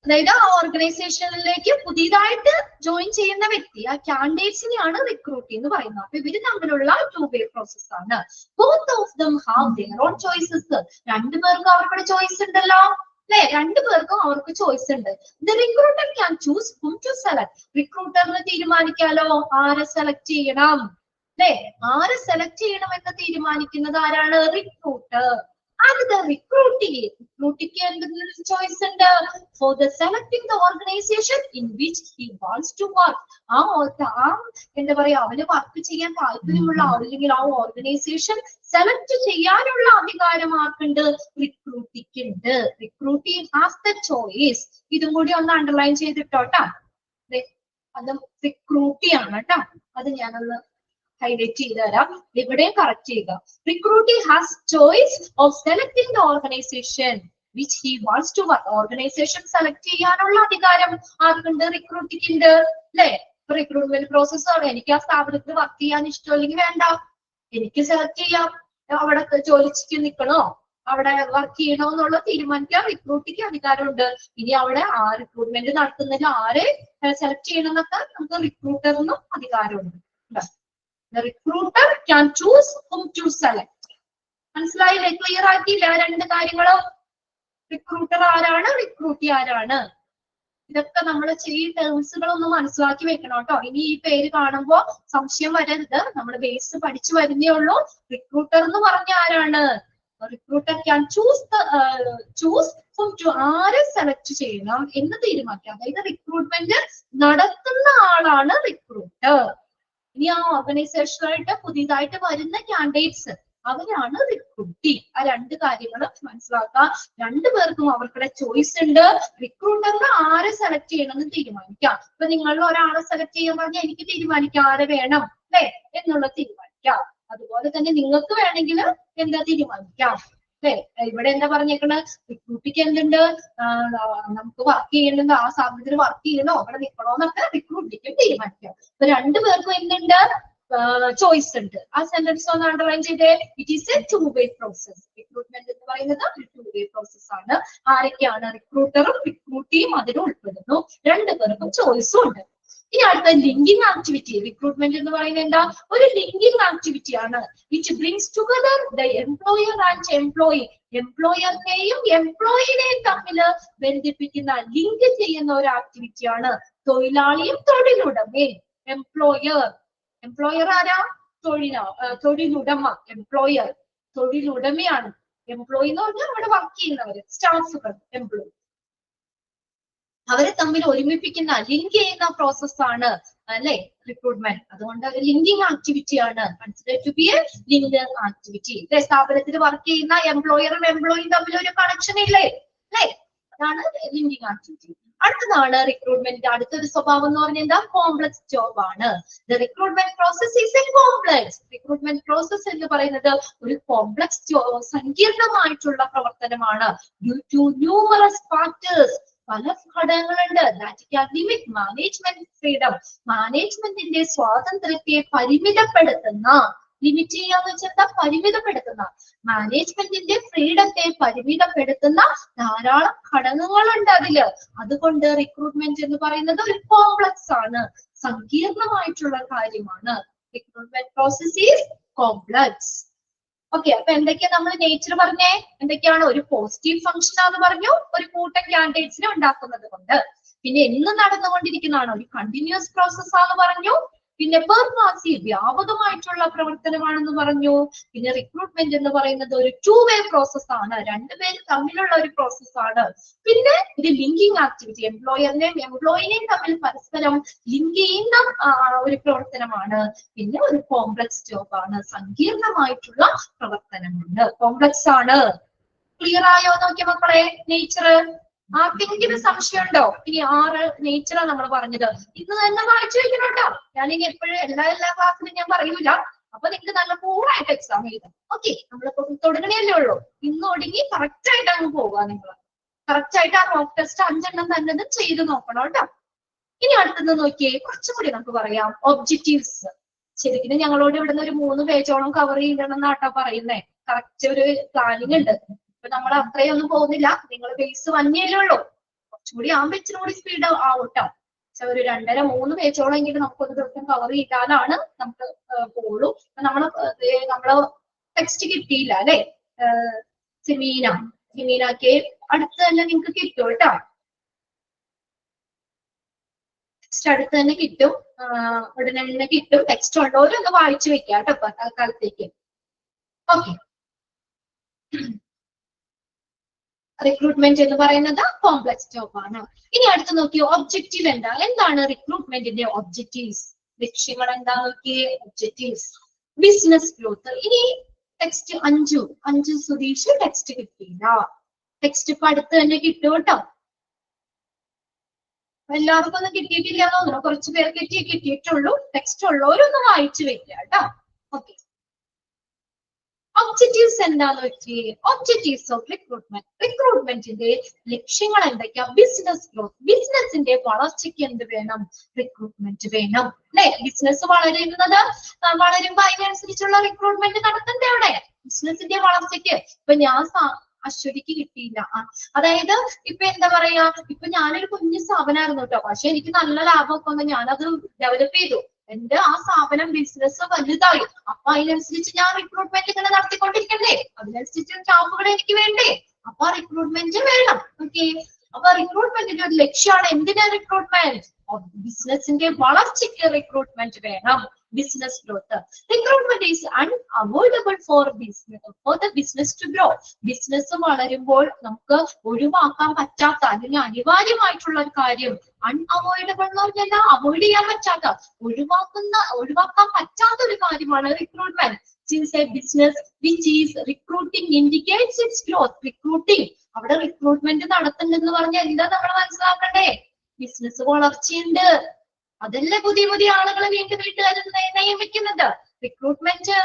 അതായത് ആ ഓർഗനൈസേഷനിലേക്ക് പുതിയതായിട്ട് ജോയിൻ ചെയ്യുന്ന വ്യക്തി, ആ കാൻഡിഡേറ്റ്സിനെയാണ് റിക്രൂട്ടി എന്ന് പറയുന്നത്. അപ്പൊ ഇവര് തമ്മിലുള്ള ടു വേ പ്രോസസ് ആണ്. Both of them have their own choices. രണ്ടുപേർക്കും അവരുടെ ചോയ്സ് ഉണ്ടല്ലോ അല്ലെ? രണ്ടുപേർക്കും അവർക്ക് ചോയ്സ് ഉണ്ട്. The recruiter can choose whom to select. റിക്രൂട്ടറിന് തീരുമാനിക്കാലോ ആരെ സെലക്ട് ചെയ്യണം. അല്ലെ? ആരെ സെലക്ട് ചെയ്യണമെന്ന് തീരുമാനിക്കുന്നത് ആരാണ്? റിക്രൂട്ടർ. And the recruitee എന്തെങ്കിലും ചോയ്സ് ഉണ്ട് for the selecting the organization in which he wants to work. എന്താ പറയാ, അവന് വർക്ക് ചെയ്യാൻ താല്പര്യമുള്ള അല്ലെങ്കിൽ ആ ഓർഗനൈസേഷൻ സെലക്ട് ചെയ്യാനുള്ള അധികാരം ആർക്കുണ്ട്? റിക്രൂട്ടിക്കുണ്ട്. റിക്രൂട്ടി ഹാസ് ദ ചോയ്സ്. ഇതും കൂടി ഒന്ന് അണ്ടർലൈൻ ചെയ്തിട്ടോട്ടാ. അത് റിക്രൂട്ടി ആണ് കേട്ടോ. അത് ഞാനൊന്ന് ഹൈലൈറ്റ് ചെയ്ത് തരാം. ഇവിടെയും കറക്റ്റ് ചെയ്യുക. Recruitee has choice of selecting the organisation which he wants to work. Organisation select ചെയ്യാനുള്ള അധികാരം ആർക്കുണ്ട്? റിക്രൂട്ടിക്കുണ്ട്. അല്ലെ? റിക്രൂട്ട്മെന്റ് പ്രോസസ് ആണ്. എനിക്ക് ആ സ്ഥാപനത്തിൽ വർക്ക് ചെയ്യാൻ ഇഷ്ടമല്ലെങ്കിൽ വേണ്ട, എനിക്ക് സെലക്ട് ചെയ്യാം. അവിടെ ജോലിക്ക് നിൽക്കണോ, അവിടെ വർക്ക് ചെയ്യണോ എന്നുള്ള തീരുമാനിക്കാൻ റിക്രൂട്ടിക്ക് അധികാരമുണ്ട്. ഇനി അവിടെ ആ റിക്രൂട്ട്മെന്റ് നടത്തുന്നതിൽ ആരെ സെലക്ട് ചെയ്യണമെന്നൊക്കെ നമുക്ക് റിക്രൂട്ടറിനും അധികാരമുണ്ട്. The recruiter can choose whom to select. മനസ്സിലായില്ലേ? ക്ലിയർ ആക്കിയില്ല രണ്ട് കാര്യങ്ങളും? റിക്രൂട്ടർ ആരാണ്, റിക്രൂട്ടി ആരാണ്? ഇതൊക്കെ നമ്മൾ ഈ ടേംസുകളൊന്ന് മനസ്സിലാക്കി വെക്കണം കേട്ടോ. ഇനി ഈ പേര് കാണുമ്പോ സംശയം വരരുത്. നമ്മൾ ബേസ് പഠിച്ചു വരുന്നേ ഉള്ളൂ. റിക്രൂട്ടർ എന്ന് പറഞ്ഞ ആരാണ്? Recruiter can choose whom to, ആരെ സെലക്ട് ചെയ്യണം എന്ന് തീരുമാനിക്കാം. അതായത് റിക്രൂട്ട്മെന്റ് നടത്തുന്ന ആളാണ് റിക്രൂട്ടർ. ഇനി ആ ഓർഗനൈസേഷനായിട്ട് പുതിയതായിട്ട് വരുന്ന കാൻഡിഡേറ്റ്സ്, അവരാണ് റിക്രൂട്ടി. ആ രണ്ട് കാര്യങ്ങളും മനസ്സിലാക്കുക. രണ്ടുപേർക്കും അവർക്കുടെ ചോയ്സ് ഉണ്ട്. റിക്രൂട്ടറിന് ആരെ സെലക്ട് ചെയ്യണമെന്ന് തീരുമാനിക്കാം. ഇപ്പൊ നിങ്ങൾ ഒരാളെ സെലക്ട് ചെയ്യാൻ പറഞ്ഞാൽ എനിക്ക് തീരുമാനിക്കാം ആരെ വേണം അല്ലെ എന്നുള്ളത് തീരുമാനിക്കാം. അതുപോലെ തന്നെ നിങ്ങൾക്ക് വേണമെങ്കിൽ എന്താ തീരുമാനിക്കാം അല്ലെ? ഇവിടെ എന്താ പറഞ്ഞേക്കണത്? റിക്രൂട്ടിക്ക് എന്തുണ്ട്? നമുക്ക് വർക്ക് ചെയ്യണമെന്ന്, ആ സ്ഥാപനത്തിൽ വർക്ക് ചെയ്യണോ അവിടെ നിൽക്കണോന്നൊക്കെ റിക്രൂട്ടിക്ക് തീരുമാനിക്കാം. അപ്പൊ രണ്ടുപേർക്കും എന്തുണ്ട്? ചോയ്സ് ഉണ്ട്. ആ സെന്റൻസ് ഒന്ന് അണ്ടർലൈൻ ചെയ്തേ. It is A to way process. Recruitment എന്ന് പറയുന്നത് ഒരു ടു വേ പ്രോസസ് ആണ്. ആരൊക്കെയാണ്? റിക്രൂട്ടറും റിക്രൂട്ടിയും അതിൽ ഉൾപ്പെടുന്നു. രണ്ടുപേർക്കും ചോയ്സും ഉണ്ട്. ഇനി അടുത്ത ലിങ്കിങ് ആക്ടിവിറ്റി. റിക്രൂട്ട്മെന്റ് എന്ന് പറയുന്നത് എന്താ? ഒരു ലിങ്കിങ് ആക്ടിവിറ്റി ആണ്. Which brings together the employer and employee. എംപ്ലോയറിനെയും എംപ്ലോയിനെയും തമ്മിൽ ബന്ധിപ്പിക്കുന്ന, ലിങ്ക് ചെയ്യുന്ന ഒരു ആക്ടിവിറ്റിയാണ്. തൊഴിലാളിയും തൊഴിലുടമയും. എംപ്ലോയർ ആരാ? തൊഴിലുടമ. എംപ്ലോയർ തൊഴിലുടമയാണ്. എംപ്ലോയി എന്ന് പറഞ്ഞാൽ അവിടെ വർക്ക് ചെയ്യുന്നവര്, സ്റ്റാഫുകൾ, എംപ്ലോയി. അവരെ തമ്മിൽ ഒരുമിപ്പിക്കുന്ന, ലിങ്ക് ചെയ്യുന്ന പ്രോസസ് ആണ് അല്ലെ റിക്രൂട്ട്മെന്റ്. അതുകൊണ്ട് ഒരു ലിങ്കിങ് ആക്ടിവിറ്റി ആണ്. Consider to be a link activity. സ്ഥാപനത്തിൽ വർക്ക് ചെയ്യുന്ന എംപ്ലോയറും എംപ്ലോയിയും തമ്മിൽ ഒരു കണക്ഷൻ ഇല്ലേ അല്ലെ? അതാണ് ലിങ്കിങ് ആക്ടിവിറ്റി. അടുത്തതാണ് റിക്രൂട്ട്മെന്റ് അടുത്തൊരു സ്വഭാവം എന്ന് പറഞ്ഞാൽ എന്താ? കോംപ്ലക്സ് ജോബ് ആണ്. The recruitment process is A complex. Recruitment process എന്ന് പറയുന്നത് ഒരു കോംപ്ലക്സ് സങ്കീർണമായിട്ടുള്ള പ്രവർത്തനമാണ്. ഡ്യൂ ടു ന്യൂമറസ് ഫാക്ടേഴ്സ്, പല ഘടകങ്ങളുണ്ട്. That can limit management freedom. മാനേജ്മെന്റിന്റെ സ്വാതന്ത്ര്യത്തെ പരിമിതപ്പെടുത്തുന്ന, ലിമിറ്റ് ചെയ്യാന്ന് വെച്ചാൽ പരിമിതപ്പെടുത്തുന്ന, മാനേജ്മെന്റിന്റെ ഫ്രീഡത്തെ പരിമിതപ്പെടുത്തുന്ന ധാരാളം ഘടകങ്ങളുണ്ട് അതില്. അതുകൊണ്ട് റിക്രൂട്ട്മെന്റ് എന്ന് പറയുന്നത് ഒരു കോംപ്ലക്സ് ആണ്, സങ്കീർണമായിട്ടുള്ള കാര്യമാണ്. Recruitment process is complex. Okay, അപ്പൊ എന്തൊക്കെയാ നമ്മൾ നേച്ചർ പറഞ്ഞേ? എന്തൊക്കെയാണ്? ഒരു പോസിറ്റീവ് ഫംഗ്ഷൻ ആണെന്ന് പറഞ്ഞു, ഒരു കൂട്ടം കാൻഡിഡേറ്റ്സിനെ ഉണ്ടാക്കുന്നത് കൊണ്ട്. പിന്നെ എന്ന് നടന്നുകൊണ്ടിരിക്കുന്നതാണ്, ഒരു കണ്ടിന്യൂസ് പ്രോസസ് ആണെന്ന് പറഞ്ഞു. പിന്നെ പെർവാസീവ്, വ്യാപകമായിട്ടുള്ള പ്രവർത്തനമാണെന്ന് പറഞ്ഞു. പിന്നെ റിക്രൂട്ട്മെന്റ് എന്ന് പറയുന്നത് ഒരു ടു വേ പ്രോസസ് ആണ്, രണ്ടുപേര് തമ്മിലുള്ള ഒരു പ്രോസസ് ആണ്. പിന്നെ ഒരു ലിങ്കിങ് ആക്ടിവിറ്റി, എംപ്ലോയറിനെയും എംപ്ലോയിനെയും തമ്മിൽ പരസ്പരം ലിങ്ക് ചെയ്യുന്ന ഒരു പ്രവർത്തനമാണ്. പിന്നെ ഒരു കോംപ്ലക്സ് ജോബ് ആണ്, സങ്കീർണമായിട്ടുള്ള പ്രവർത്തനമുണ്ട്, കോംപ്ലക്സ് ആണ്. ക്ലിയർ ആയോ നോക്കിയ മക്കളെ? നേച്ചർ ആർക്കെങ്കിലും സംശയമുണ്ടോ? ഇനി 6 നേച്ചറാണ് നമ്മൾ പറഞ്ഞത്. ഇന്ന് തന്നെ വായിച്ചു വെക്കണം കേട്ടോ. ഞാനിനി എപ്പോഴും എല്ലാ ക്ലാസ്സിലും ഞാൻ പറയൂല. അപ്പൊ നിങ്ങൾക്ക് നല്ല കൂളായിട്ട് എക്സാം എഴുതാം. ഓക്കെ, നമ്മളിപ്പോ തുടങ്ങണല്ലേ ഉള്ളൂ. ഇന്ന് ഒടുങ്ങി കറക്റ്റ് ആയിട്ട് അങ്ങ് പോവുക. നിങ്ങൾ കറക്റ്റ് ആയിട്ട് ആ മോക്ക് ടെസ്റ്റ് 5 എണ്ണം തന്നെ ചെയ്ത് നോക്കണം കേട്ടോ. ഇനി അടുത്തത് നോക്കിയേ, കുറച്ചും കൂടി നമുക്ക് പറയാം. ഒബ്ജക്റ്റീവ്സ്. ശരിക്കും ഞങ്ങളോട് ഇവിടുന്ന് ഒരു 3 പേജോളം കവർ ചെയ്യണം എന്നാട്ടോ പറയുന്നേ. കറക്റ്റ് ഒരു പ്ലാനിങ് ഉണ്ട്. ഇപ്പൊ നമ്മൾ അത്രയൊന്നും പോകുന്നില്ല. നിങ്ങൾ ബേസ് വന്നേലേ ഉള്ളൂ. കുറച്ചുകൂടി ആകുമ്പോൾ ഇച്ചിരി കൂടി സ്പീഡ് ആവട്ടോ. പക്ഷെ ഒരു 2.5-3 പേജോളം എങ്കിലും നമുക്ക് ഒരു ദിവസം കവർ ചെയ്താലാണ് നമുക്ക് പോകുള്ളൂ. നമ്മള് ടെക്സ്റ്റ് കിട്ടിയില്ല അല്ലെ? സെമീനക്ക് അടുത്ത് തന്നെ നിങ്ങൾക്ക് കിട്ടും കേട്ടോ. ടെക്സ്റ്റ് അടുത്ത് തന്നെ കിട്ടും, ഉടനെ തന്നെ കിട്ടും. ടെക്സ്റ്റ് ഉള്ളവരും ഒന്ന് വായിച്ചു വെക്കാം കേട്ടോ തൽക്കാലത്തേക്ക്. ഓക്കെ, റിക്രൂട്ട്മെന്റ് എന്ന് പറയുന്നത് കോംപ്ലക്സ് ജോബ് ആണ്. ഇനി അടുത്ത് നോക്കിയോ, ഒബ്ജക്റ്റീവ് എന്താണ് റിക്രൂട്ട്മെന്റിന്റെ ഒബ്ജക്റ്റീവ്സ്, ലക്ഷ്യങ്ങൾ എന്താ നോക്കിയേ, ഒബ്ജക്റ്റീവ്സ്. Business growth. ഇനി ടെക്സ്റ്റ് അഞ്ചു സുധീഷ് ടെക്സ്റ്റ് കിട്ടിയില്ല. ടെക്സ്റ്റ് ഇപ്പൊ അടുത്ത് തന്നെ കിട്ടും കേട്ടോ. എല്ലാവർക്കും ഒന്നും കിട്ടിയിട്ടില്ല എന്ന് തോന്നുന്നു, കുറച്ച് പേർക്ക് കിട്ടിയിട്ടുള്ളൂ. ടെക്സ്റ്റ് ഉള്ളവരൊന്ന് വായിച്ചു വെക്കുക കേട്ടോ. ഓക്കെ, ഒബ്ജക്റ്റീവ്സ് എന്താന്ന് വെച്ചാൽ ഒബ്ജക്റ്റീവ്സ് ഓഫ് റിക്രൂട്ട്മെന്റ്. റിക്രൂട്ട്മെന്റിന്റെ ലക്ഷ്യങ്ങൾ എന്തൊക്കെയാ? ബിസിനസ് ഗ്രോത്ത്, ബിസിനസിന്റെ വളർച്ചയ്ക്ക് എന്ത് വേണം? റിക്രൂട്ട്മെന്റ് വേണം അല്ലെ. ബിസിനസ് വളരുമ്പോ അതിനനുസരിച്ചുള്ള റിക്രൂട്ട്മെന്റ് നടത്തണ്ടേ അവിടെ, ബിസിനസിന്റെ വളർച്ചയ്ക്ക്. ഇപ്പൊ ഞാൻ അശ്വതിക്ക് കിട്ടിയില്ല, അതായത് ഇപ്പൊ എന്താ പറയാ, ഇപ്പൊ ഞാനൊരു കുഞ്ഞു സ്ഥാപനമായിരുന്നു കേട്ടോ, പക്ഷെ എനിക്ക് നല്ല ലാഭമൊക്കെ വന്ന് ഞാനത് ഡെവലപ്പ് ചെയ്തു. എന്റെ ആ സ്ഥാപനം ബിസിനസ് വലുതായി. അപ്പൊ അതിനനുസരിച്ച് ഞാൻ റിക്രൂട്ട്മെന്റ് ഇങ്ങനെ നടത്തിക്കൊണ്ടിരിക്കണ്ടേ, അതിനനുസരിച്ച് സ്റ്റാഫുകൾ എനിക്ക് വേണ്ടേ, അപ്പൊ റിക്രൂട്ട്മെന്റ് വേണം. ഓക്കെ, അപ്പൊ റിക്രൂട്ട്മെന്റിന്റെ ഒരു ലക്ഷ്യമാണ് എന്തിനാ റിക്രൂട്ട്മെന്റ്? ബിസിനസിന്റെ വളർച്ചയ്ക്ക് റിക്രൂട്ട്മെന്റ് വേണം. Business growth. Recruitment is unavoidable for the business to grow. Business വളരുമ്പോൾ നമുക്ക് ഒഴിവാക്കാൻ പറ്റാത്ത, അല്ലെങ്കിൽ അനിവാര്യമായിട്ടുള്ള ഒരു കാര്യം. അൺഅവോയ്ഡബിൾ എന്ന് പറഞ്ഞാൽ അവോയ്ഡ് ചെയ്യാൻ പറ്റാത്ത, ഒഴിവാക്കാൻ പറ്റാത്ത ഒരു കാര്യമാണ് recruitment. Since A business which is recruiting indicates it's growth. Recruiting, അവിടെ റിക്രൂട്ട്മെന്റ് നടത്തുന്നെന്ന് പറഞ്ഞാൽ എന്താ നമ്മൾ മനസ്സിലാക്കണ്ടേ? ബിസിനസ് വളർച്ചയുണ്ട്, അതല്ലേ പുതിയ പുതിയ ആളുകളെ വീണ്ടും നിയമിക്കുന്നത്. റിക്രൂട്ട്മെന്റ്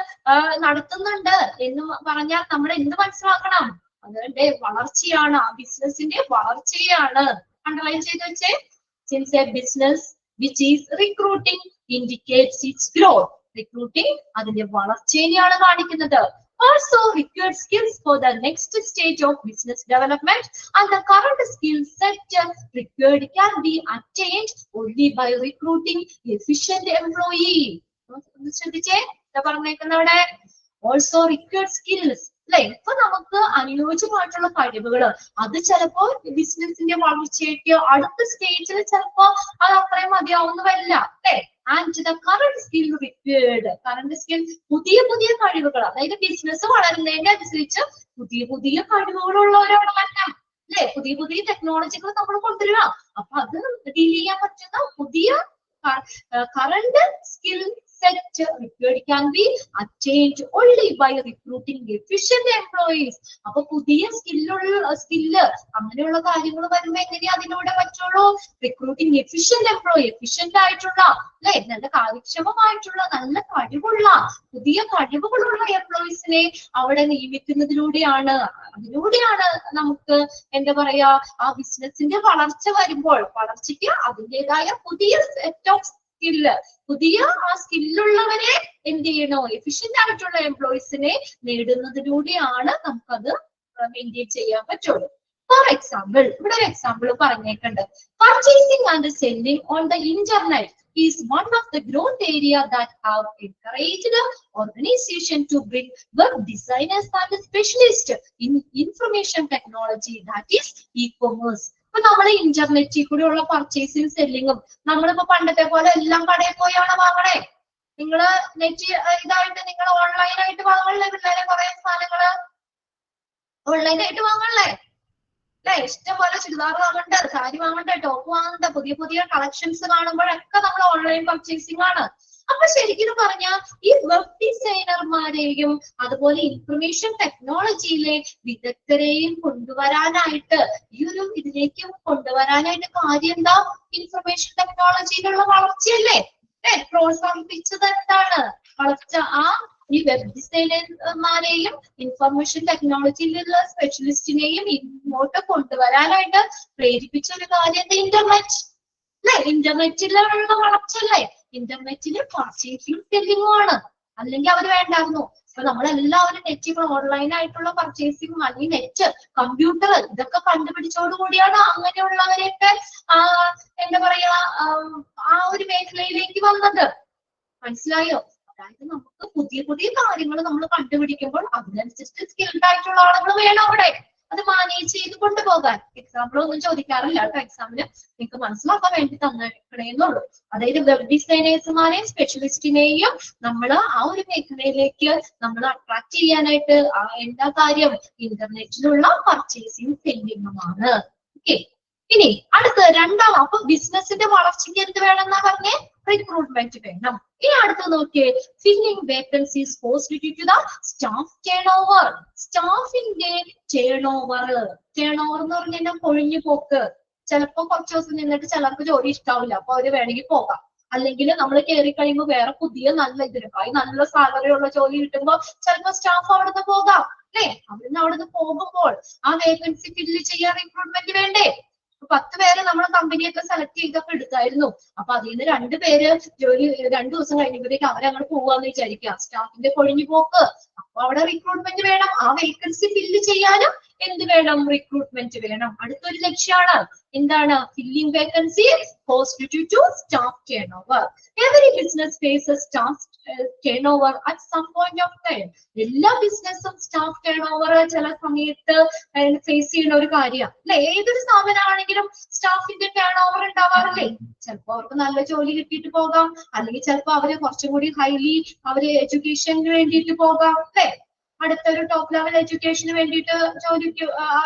നടത്തുന്നുണ്ട് എന്ന് പറഞ്ഞാൽ നമ്മൾ എന്ത് മനസ്സിലാക്കണം? അതിന്റെ വളർച്ചയാണ്, ആ ബിസിനസിന്റെ വളർച്ചയാണ്. അണ്ടർലൈൻ ചെയ്ത് വെച്ചേ. Since A business which is recruiting indicates it's growth. Recruiting അതിന്റെ വളർച്ചയെയാണ് കാണിക്കുന്നത്. Also required skills for the next stage of business development, and the current skill set required can be attained only by recruiting efficient employee. ശ്രദ്ധിച്ചേ, എന്താ പറഞ്ഞേക്കുന്നവിടെ? Also required skills അല്ലെ. ഇപ്പൊ നമുക്ക് അനുയോജ്യമായിട്ടുള്ള കഴിവുകൾ, അത് ചിലപ്പോ ബിസിനസിന്റെ വളർച്ചയ്ക്ക് അടുത്ത സ്റ്റേജിൽ ചിലപ്പോ അത് അത്രയും മതിയാവുന്ന വരില്ല അല്ലെ. And the current skill required, current skill പുതിയ പുതിയ കഴിവുകൾ, അതായത് ബിസിനസ് വളരുന്നതിന്റെ അനുസരിച്ച് പുതിയ പുതിയ കഴിവുകളുള്ളവരാണ് മാറ്റാം അല്ലെ. പുതിയ പുതിയ ടെക്നോളജികൾ നമ്മൾ കൊണ്ടുവരിക. അപ്പൊ അത് ഡീൽ ചെയ്യാൻ പറ്റുന്ന പുതിയ current skill set required can be attained only by recruiting efficient employees. അപ്പൊ പുതിയ സ്കില്ല് അങ്ങനെയുള്ള കാര്യങ്ങൾ വരുമ്പോ എങ്ങനെയാ അതിലൂടെ പറ്റുള്ളൂ? റിക്രൂട്ടിംഗ് എഫിഷ്യന്റ് എംപ്ലോയി, എഫിഷ്യന്റ് ആയിട്ടുള്ള അല്ലെ, നല്ല കാര്യക്ഷമമായിട്ടുള്ള, നല്ല കഴിവുള്ള, പുതിയ കഴിവുകളുള്ള എംപ്ലോയീസിനെ അവിടെ നിയമിക്കുന്നതിലൂടെയാണ്. അതിലൂടെയാണ് നമുക്ക് എന്താ പറയാ, ആ ബിസിനസിന്റെ വളർച്ച വരുമ്പോൾ വളർച്ചയ്ക്ക് അതിൻ്റെതായ പുതിയ സെറ്റ് ഓഫ് സ്കില്ല്, പുതിയ ആ സ്കില്ലുള്ളവരെ എന്ത് ചെയ്യണോ, എഫിഷ്യന്റ് ആയിട്ടുള്ള എംപ്ലോയീസിനെ നേടുന്നതിലൂടെയാണ് നമുക്കത് മെയിൻറ്റെയിൻ ചെയ്യാൻ പറ്റുള്ളൂ. ഫോർ എക്സാമ്പിൾ, ഇവിടെ ഒരു എക്സാമ്പിൾ പറഞ്ഞേക്കുണ്ട്. Purchasing and selling on the internet is one of the growth area that have encouraged organization to bring web designers and specialists in information technology, that is e-commerce. ഇപ്പൊ നമ്മൾ ഇന്റർനെറ്റിൽ കൂടെയുള്ള purchasing സെല്ലിങ്ങും, നമ്മളിപ്പോ പണ്ടത്തെ പോലെ എല്ലാം കടയിൽ പോയാണ് വാങ്ങണേ. നിങ്ങള് നെറ്റ് ഇതായിട്ട് നിങ്ങൾ ഓൺലൈനായിട്ട് വാങ്ങണല്ലേ പിള്ളേരെ? കുറെ സാധനങ്ങള് ഓൺലൈനായിട്ട് വാങ്ങണല്ലേ അല്ലെ? ഇഷ്ടംപോലെ ചുരിദാർ വാങ്ങണ്ട, സാരി വാങ്ങണ്ട, ടോപ്പ് വാങ്ങണ്ട, പുതിയ പുതിയ കളക്ഷൻസ് കാണുമ്പോഴൊക്കെ നമ്മൾ ഓൺലൈൻ പർച്ചേസിംഗ് ആണ്. അപ്പൊ ശരിക്കും പറഞ്ഞാൽ ഈ വെബ് ഡിസൈനർമാരെയും അതുപോലെ ഇൻഫർമേഷൻ ടെക്നോളജിയിലെ വിദഗ്ധരെയും കൊണ്ടുവരാനായിട്ട്, ഈ ഒരു ഇതിലേക്ക് കൊണ്ടുവരാനായിട്ട് കാര്യം എന്താ? ഇൻഫർമേഷൻ ടെക്നോളജിയിലുള്ള വളർച്ചയല്ലേ? പ്രോത്സാഹിപ്പിച്ചത് എന്താണ്? വളർച്ച. ആ ഈ വെബ് ഡിസൈനർമാരെയും ഇൻഫർമേഷൻ ടെക്നോളജിയിലുള്ള സ്പെഷ്യലിസ്റ്റിനെയും ഇങ്ങോട്ട് കൊണ്ടുവരാനായിട്ട് പ്രേരിപ്പിച്ച ഒരു കാര്യം ഇന്റർനെറ്റ് അല്ലെ? ഇന്റർനെറ്റിലുള്ള വളർച്ചയല്ലേ? ഇന്റർനെറ്റില് പർച്ചേസിംഗ് സെല്ലിംഗും ആണ്, അല്ലെങ്കിൽ അവര് വേണ്ടായിരുന്നു. അപ്പൊ നമ്മളെല്ലാവരും നെറ്റ് ഓൺലൈൻ ആയിട്ടുള്ള പർച്ചേസിംഗ്, അല്ലെങ്കിൽ നെറ്റ്, കമ്പ്യൂട്ടർ ഇതൊക്കെ കണ്ടുപിടിച്ചോടുകൂടിയാണ് അങ്ങനെയുള്ളവരെയൊക്കെ എന്താ പറയാ ആ ഒരു മേഖലയിലേക്ക് വന്നത്. മനസ്സിലായോ? അതായത് നമുക്ക് പുതിയ പുതിയ കാര്യങ്ങൾ നമ്മൾ കണ്ടുപിടിക്കുമ്പോൾ അതിനനുസരിച്ച് സ്കിൽഡ് ആയിട്ടുള്ള ആളുകൾ വേണം അവിടെ. അത് മാനേജ് ചെയ്ത് കൊണ്ടുപോകാൻ. എക്സാമ്പിളൊന്നും ചോദിക്കാറില്ല കേട്ടോ, എക്സാമിന് നിങ്ങൾക്ക് മനസ്സിലാക്കാൻ വേണ്ടി തന്നേക്കണേന്നുള്ളൂ. അതായത് വെബ് ഡിസൈനേഴ്സുമാരെയും സ്പെഷ്യലിസ്റ്റിനെയും നമ്മൾ ആ ഒരു മേഖലയിലേക്ക് നമ്മൾ അട്രാക്ട് ചെയ്യാനായിട്ട് എന്താ കാര്യം, ഇന്റർനെറ്റിലുള്ള പർച്ചേസിങ് സെല്ലിങ്ങുമാണ്. ഓക്കെ, ഇനി അടുത്ത രണ്ടാം, അപ്പൊ ബിസിനസിന്റെ വളർച്ചയ്ക്ക് എന്ത് വേണമെന്നാ പറഞ്ഞേ, റിക്രൂട്ട്മെന്റ് വേണം. ഇനി അടുത്ത് നോക്കിയേ, filling vacancies possibility to the staff turn over. സ്റ്റാഫിന്റെ ടേൺ ഓവർ എന്ന് പറഞ്ഞാൽ കൊഴിഞ്ഞു പോക്ക്. ചിലപ്പോ കുറച്ച് ദിവസം നിന്നിട്ട് ചിലർക്ക് ജോലി ഇഷ്ടാവില്ല, അപ്പൊ അവര് വേണമെങ്കിൽ പോകാം. അല്ലെങ്കിൽ നമ്മൾ കയറി കഴിയുമ്പോൾ വേറെ പുതിയ നല്ല ഇതിനേക്കായി നല്ല സാലറി ഉള്ള ജോലി കിട്ടുമ്പോൾ ചിലപ്പോൾ സ്റ്റാഫ് അവിടുന്ന് പോകാം അല്ലെ. അവിടുന്ന് പോകുമ്പോൾ ആ വേക്കൻസി ഫില്ല് ചെയ്യാൻ റിക്രൂട്ട്മെന്റ് വേണ്ടേ? 10 പേര് നമ്മളെ കമ്പനിയൊക്കെ സെലക്ട് ചെയ്തൊക്കെ എടുത്തായിരുന്നു. അപ്പൊ അതിൽ നിന്ന് 2 പേര് ജോലി 2 ദിവസം കഴിയുമ്പോഴേക്ക് അവരങ്ങോട്ട് പോവാന്ന് വിചാരിക്കുക, സ്റ്റാഫിന്റെ കൊഴിഞ്ഞു പോക്ക്. അപ്പൊ അവിടെ റിക്രൂട്ട്മെന്റ് വേണം. ആ വേക്കൻസി ഫില്ല് ചെയ്യാനും എന്ത് വേണം, റിക്രൂട്ട്മെന്റ് വേണം. അടുത്തൊരു ലക്ഷ്യമാണ് എന്താണ്, filling vacancy constitute to staff turn over. Every business faces staff turn over at some point of time. എല്ലാ ബിസിനസ്സും സ്റ്റാഫ് ടേൺ ഓവർ ചില സമയത്ത് ഫേസ് ചെയ്യുന്ന ഒരു കാര്യമാണ് അല്ലെ. ഏതൊരു സ്ഥാപനമാണെങ്കിലും സ്റ്റാഫിന്റെ ടേൺ ഓവർ ഉണ്ടാവാറില്ലേ? ചിലപ്പോ അവർക്ക് നല്ല ജോലി കിട്ടിയിട്ട് പോകാം, അല്ലെങ്കിൽ ചിലപ്പോ അവര് കുറച്ചും കൂടി ഹൈലി അവര് എഡ്യൂക്കേഷന് വേണ്ടിയിട്ട് പോകാം അല്ലെ. അടുത്തൊരു ടോപ്പ് ലെവൽ എഡ്യൂക്കേഷന് വേണ്ടിയിട്ട്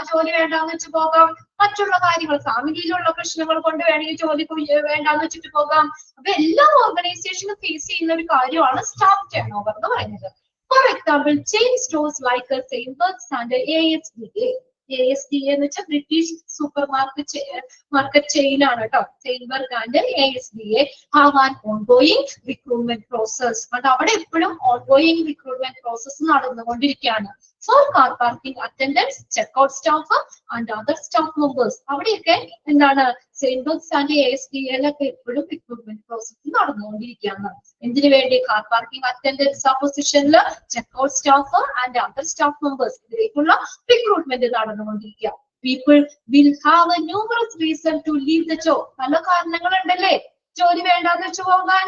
ജോലി വേണ്ടാന്ന് വെച്ച് പോകാം. മറ്റുള്ള കാര്യങ്ങൾ ഫാമിലിയിലുള്ള പ്രശ്നങ്ങൾ കൊണ്ട് വേണമെങ്കിൽ ജോലി വേണ്ടാന്ന് വെച്ചിട്ട് പോകാം. അപ്പൊ എല്ലാ ഓർഗനൈസേഷനും ഫേസ് ചെയ്യുന്ന ഒരു കാര്യമാണ് സ്റ്റാഫ് ടേൺ ഓവർ എന്ന് പറയുന്നത്. For example, chain stores like Sainsbury's and ASDA. ASDA എന്ന് വെച്ചാൽ ബ്രിട്ടീഷ് സൂപ്പർ മാർക്കറ്റ് ചെയിൻ ആണ് കേട്ടോ. Sainsbury and ASDA have an ongoing recruitment process. അത് അവിടെ എപ്പോഴും ഓൺഗോയിങ് റിക്രൂട്ട്മെന്റ് പ്രോസസ് നടന്നുകൊണ്ടിരിക്കുകയാണ്. For car parking attendants, checkout staff and other staff members. അവിടെയൊക്കെ എന്താണ്, സെയിൻബർഗ്സ് ആൻഡ് ASDA എപ്പോഴും റിക്രൂട്ട്മെന്റ് പ്രോസസ് നടന്നുകൊണ്ടിരിക്കുകയാണ്. എന്തിനു വേണ്ടി, കാർ പാർക്കിംഗ് അറ്റൻഡൻസ് ആ പൊസിഷനിൽ, checkout staff and other staff members ഇതിലേക്കുള്ള റിക്രൂട്ട്മെന്റ് നടന്നുകൊണ്ടിരിക്കുക. People will have a numerous reason to leave the job. പല കാരണങ്ങളുണ്ടല്ലേ ജോലി വേണ്ടാന്ന് വെച്ച് പോകാൻ.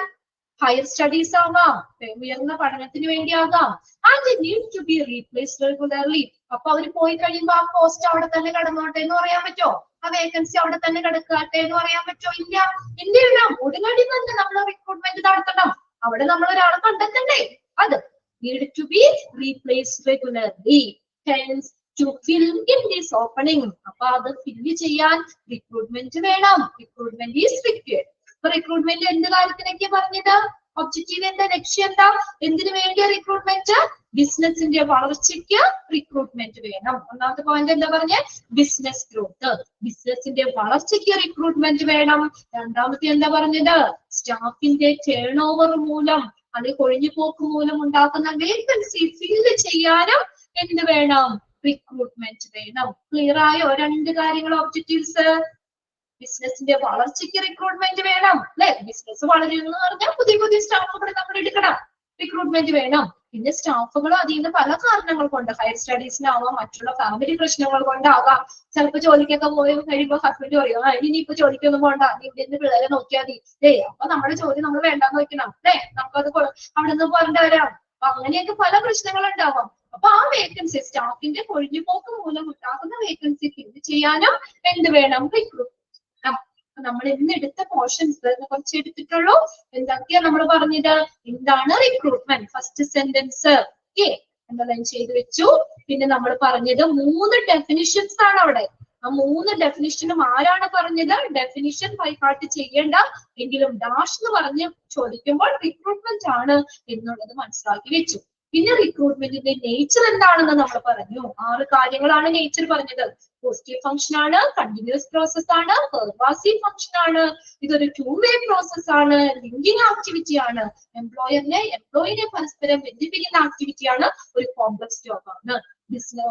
ഹയർ സ്റ്റഡീസ് ആകാം, ഉയർന്ന പഠനത്തിന് വേണ്ടി ആകാം. And need to be replaced regularly. അപ്പൊ അവർ പോയി കഴിയുമ്പോൾ ആ പോസ്റ്റ് അവിടെ തന്നെ കിടന്നോട്ടെ എന്ന് പറയാൻ പറ്റോ? ആ വേക്കൻസി അവിടെ തന്നെ കിടക്കട്ടെ എന്ന് പറയാൻ പറ്റോ? ഇല്ല. എന്ത് ചെയ്യണം, ഉടനടി തന്നെ നമ്മൾ റിക്രൂട്ട്മെന്റ് നടത്തണം. അവിടെ നമ്മൾ ഒരാളെ കണ്ടെത്തണ്ടേ? അത് need to be replaced regularly. Hence to fill in this opening. അപ്പൊ അത് ഫില്ല് ചെയ്യാൻ റിക്രൂട്ട്മെന്റ് വേണം. Recruitment is required. റിക്രൂട്ട്മെന്റ് എന്ത് കാര്യത്തിനൊക്കെ പറഞ്ഞത്, ഒബ്ജക്റ്റീവ് എന്താ, ലക്ഷ്യം എന്താ, എന്തിനു വേണ്ടിയ റിക്രൂട്ട്മെന്റ്? ബിസിനസിന്റെ വളർച്ചയ്ക്ക് റിക്രൂട്ട്മെന്റ് വേണം. ഒന്നാമത്തെ പോയിന്റ് എന്താ പറഞ്ഞ, ബിസിനസ് ഗ്രോത്ത്. ബിസിനസിന്റെ വളർച്ചയ്ക്ക് റിക്രൂട്ട്മെന്റ് വേണം. രണ്ടാമത്തെ എന്താ പറഞ്ഞത്, സ്റ്റാഫിന്റെ ടേൺ ഓവർ മൂലം, അത് കൊഴിഞ്ഞു പോക്ക് മൂലം ഉണ്ടാക്കുന്ന വേക്കൻസി ഫില്ല് ചെയ്യാനും എന്ത് വേണം, റിക്രൂട്ട്മെന്റ് വേണം. ക്ലിയർ ആയോ 2 കാര്യങ്ങൾ, ഒബ്ജക്റ്റീവ്സ്? ബിസിനസിന്റെ വളർച്ചയ്ക്ക് റിക്രൂട്ട്മെന്റ് വേണം അല്ലെ. ബിസിനസ് വളരുന്നു പറഞ്ഞാൽ പുതിയ പുതിയ സ്റ്റാഫുകൾ നമ്മൾ എടുക്കണം, റിക്രൂട്ട്മെന്റ് വേണം. പിന്നെ സ്റ്റാഫുകൾ അതിൽ നിന്ന് പല കാരണങ്ങൾ കൊണ്ട്, ഹയർ സ്റ്റഡീസിനാവാം, മറ്റുള്ള ഫാമിലി പ്രശ്നങ്ങൾ കൊണ്ടാകാം. ചിലപ്പോൾ ജോലിക്കൊക്കെ പോയി കഴിയുമ്പോൾ ഹസ്ബൻഡ് പറയും, ഇനിയിപ്പോ ജോലിക്കൊന്നും പോകണ്ട, നീ ഇവിടെ പിള്ളേരെ നോക്കിയാൽ മതി. അപ്പൊ നമ്മുടെ ജോലി നമ്മൾ വേണ്ടാന്ന് വെക്കണം അല്ലെ, നമുക്കത് അവിടെ നിന്ന് പോരേണ്ട വരാം. അപ്പൊ അങ്ങനെയൊക്കെ പല പ്രശ്നങ്ങൾ ഉണ്ടാവാം. അപ്പൊ ആ വേക്കൻസി, സ്റ്റാഫിന്റെ കൊഴിഞ്ഞുപോക്ക് മൂലം ഉണ്ടാകുന്ന വേക്കൻസി ഫില്ല് ചെയ്യാനും എന്ത് വേണം, റിക്രൂട്ട്. നമ്മൾ ഇന്ന് എടുത്ത പോർഷൻസ് കുറച്ച് എടുത്തിട്ടുള്ളൂ. എന്തൊക്കെയാ നമ്മൾ പറഞ്ഞത്, എന്താണ് റിക്രൂട്ട്മെന്റ്? ഫസ്റ്റ് സെന്റൻസ് ഓക്കെ എന്തെല്ലാം ചെയ്തു വെച്ചു. പിന്നെ നമ്മൾ പറഞ്ഞത് 3 ഡെഫിനിഷൻസ് ആണ് അവിടെ. ആ 3 ഡെഫിനിഷനും ആരാണ് പറഞ്ഞത്? ഡെഫിനിഷൻ ബൈഹാർട്ട് ചെയ്യേണ്ട, എങ്കിലും ഡാഷ് എന്ന് പറഞ്ഞ് ചോദിക്കുമ്പോൾ റിക്രൂട്ട്മെന്റ് ആണ് എന്നുള്ളത് മനസ്സിലാക്കി വെച്ചു. പിന്നെ റിക്രൂട്ട്മെന്റിന്റെ നേച്ചർ എന്താണെന്ന് നമ്മൾ പറഞ്ഞു. 6 കാര്യങ്ങളാണ് നേച്ചർ പറഞ്ഞത്. പോസിറ്റീവ് ഫംഗ്ഷൻ ആണ്, കണ്ടിന്യൂസ് പ്രോസസ് ആണ്, പെർവാസീവ് ഫംഗ്ഷൻ ആണ്, ഇതൊരു 2-വേ പ്രോസസ് ആണ്, ലിങ്കിങ് ആക്ടിവിറ്റി ആണ്, എംപ്ലോയിനെ പരസ്പരം ബന്ധിപ്പിക്കുന്ന ആക്ടിവിറ്റി ആണ്, ഒരു കോംപ്ലക്സ് ജോബ് ആണ്.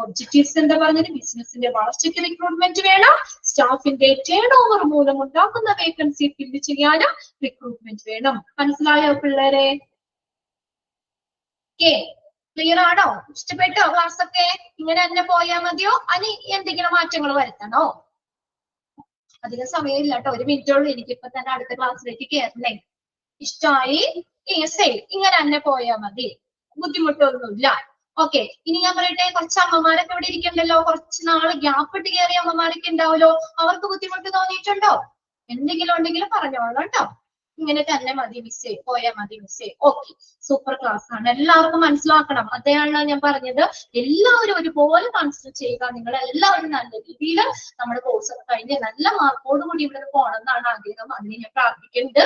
ഒബ്ജക്റ്റീവ്സ് എന്താ പറഞ്ഞത്? ബിസിനസിന്റെ വളർച്ചയ്ക്ക് റിക്രൂട്ട്മെന്റ് വേണം. സ്റ്റാഫിന്റെ ടേൺ ഓവർ മൂലം ഉണ്ടാക്കുന്ന വേക്കൻസി ഫില്ല് ചെയ്യാനും റിക്രൂട്ട്മെന്റ് വേണം. മനസ്സിലായോ പിള്ളേരെ? ക്ലിയർ ആണോ? ഇഷ്ടപ്പെട്ടോ ക്ലാസ് ഒക്കെ? ഇങ്ങനെ തന്നെ പോയാൽ മതിയോ, അനി എന്തെങ്കിലും മാറ്റങ്ങൾ വരുത്തണോ? അധികം സമയമില്ല കേട്ടോ, 1 മിനിറ്റോളൂ. എനിക്കിപ്പോ തന്നെ അടുത്ത ക്ലാസ്സിലേക്ക് കയറണേ. ഇഷ്ടമായി? ഇങ്ങനെ തന്നെ പോയാൽ മതി, ബുദ്ധിമുട്ടൊന്നുമില്ല. ഓക്കെ, ഇനി ഞാൻ പറയട്ടെ, കുറച്ച് അമ്മമാരൊക്കെ ഇവിടെ ഇരിക്കണ്ടല്ലോ, കുറച്ച് നാള് ഗ്യാപ്പ് ഇട്ട് കയറിയ അമ്മമാരൊക്കെ ഉണ്ടാവല്ലോ, അവർക്ക് ബുദ്ധിമുട്ട് തോന്നിയിട്ടുണ്ടോ? എന്തെങ്കിലും ഉണ്ടെങ്കിൽ പറഞ്ഞോളൂ കേട്ടോ. ഇങ്ങനെ തന്നെ മതി മിസ്സേ, പോയാൽ മതി മിസ്സേ. ഓക്കെ, സൂപ്പർ ക്ലാസ് ആണ്, എല്ലാവർക്കും മനസ്സിലാക്കണം. അതാണ് ഞാൻ പറഞ്ഞത്, എല്ലാവരും ഒരുപോലെ കോൺസെൻട്രേറ്റ് ചെയ്യുക. നിങ്ങൾ എല്ലാവരും നല്ല രീതിയിൽ നമ്മുടെ കോഴ്സ് ഒക്കെ കഴിഞ്ഞ് നല്ല മാർക്കോട് കൂടി ഇവിടെ പോകണം എന്നാണ് ആഗ്രഹം. അതിന് ഞാൻ പ്രാർത്ഥിക്കുന്നുണ്ട്.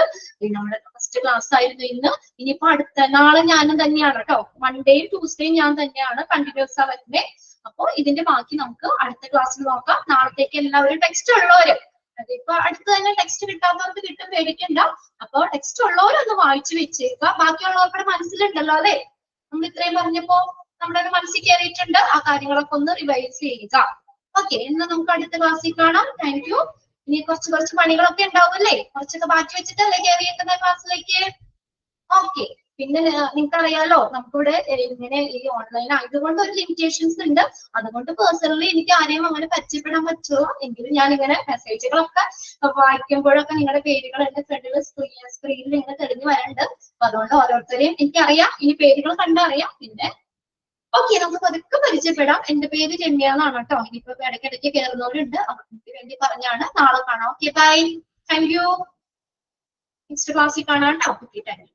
നമ്മുടെ ഫസ്റ്റ് ക്ലാസ് ആയിരുന്നു ഇന്ന്. ഇനിയിപ്പോ അടുത്ത നാളെ ഞാനും തന്നെയാണ് കേട്ടോ, മൺഡേയും ട്യൂസ്ഡേയും ഞാൻ തന്നെയാണ് കണ്ടിന്യൂസ് ആ വരുന്നത്. അപ്പൊ ഇതിന്റെ ബാക്കി നമുക്ക് അടുത്ത ക്ലാസ്സിൽ നോക്കാം. നാളത്തേക്ക് എല്ലാവരും ടെക്സ്റ്റ് ഉള്ളവര്, ഇപ്പൊ അടുത്ത് തന്നെ ടെക്സ്റ്റ് കിട്ടാത്തവർക്ക് കിട്ടും, പേടിക്കണ്ട. അപ്പൊ ടെക്സ്റ്റ് ഉള്ളവരൊന്ന് വായിച്ചു വെച്ചേക്കുക. ബാക്കിയുള്ളവരുടെ മനസ്സിലുണ്ടല്ലോ അല്ലെ, നമ്മൾ ഇത്രയും പറഞ്ഞപ്പോ നമ്മുടെ മനസ്സിൽ കയറിയിട്ടുണ്ട്. ആ കാര്യങ്ങളൊക്കെ ഒന്ന് റിവൈസ് ചെയ്യുക. ഓക്കെ, എന്നാ നമുക്ക് അടുത്ത ക്ലാസ്സിൽ കാണാം. Thank you. ഇനി കുറച്ച് പണികളൊക്കെ ഉണ്ടാവും അല്ലേ, കുറച്ചൊക്കെ മാറ്റി വെച്ചിട്ടല്ലേ കയറിയേക്കുന്ന ക്ലാസ്സിലേക്ക്. ഓക്കെ, പിന്നെ നിങ്ങൾക്ക് അറിയാലോ, നമുക്കിവിടെ ഇങ്ങനെ ഈ ഓൺലൈൻ ആയതുകൊണ്ട് ഒരു ലിമിറ്റേഷൻസ് ഉണ്ട്. അതുകൊണ്ട് പേഴ്സണലി എനിക്ക് ആരെയും അങ്ങനെ പരിചയപ്പെടാൻ പറ്റുമോ എങ്കിലും ഞാൻ ഇങ്ങനെ മെസ്സേജുകളൊക്കെ വായിക്കുമ്പോഴൊക്കെ നിങ്ങളുടെ പേരുകൾ എന്റെ ഫ്രണ്ടിൽ സ്ക്രീനിൽ ഇങ്ങനെ തെളിഞ്ഞു വരണ്ട്. അപ്പൊ അതുകൊണ്ട് ഓരോരുത്തരെയും എനിക്കറിയാം, ഇനി പേരുകൾ കണ്ടറിയാം. പിന്നെ ഓക്കെ, നമുക്ക് പതുക്കെ പരിചയപ്പെടാം. എന്റെ പേര് രമ്യ എന്നാണ് കേട്ടോ. ഇനിയിപ്പോ ഇടയ്ക്കിടയ്ക്ക് കയറുന്നവരുണ്ട്, അവർക്ക് വേണ്ടി പറഞ്ഞാണ്. നാളെ കാണാം. Okay, bye, thank you. Next ക്ലാസ്സിൽ കാണാം കേട്ടോ. Okay, thank U.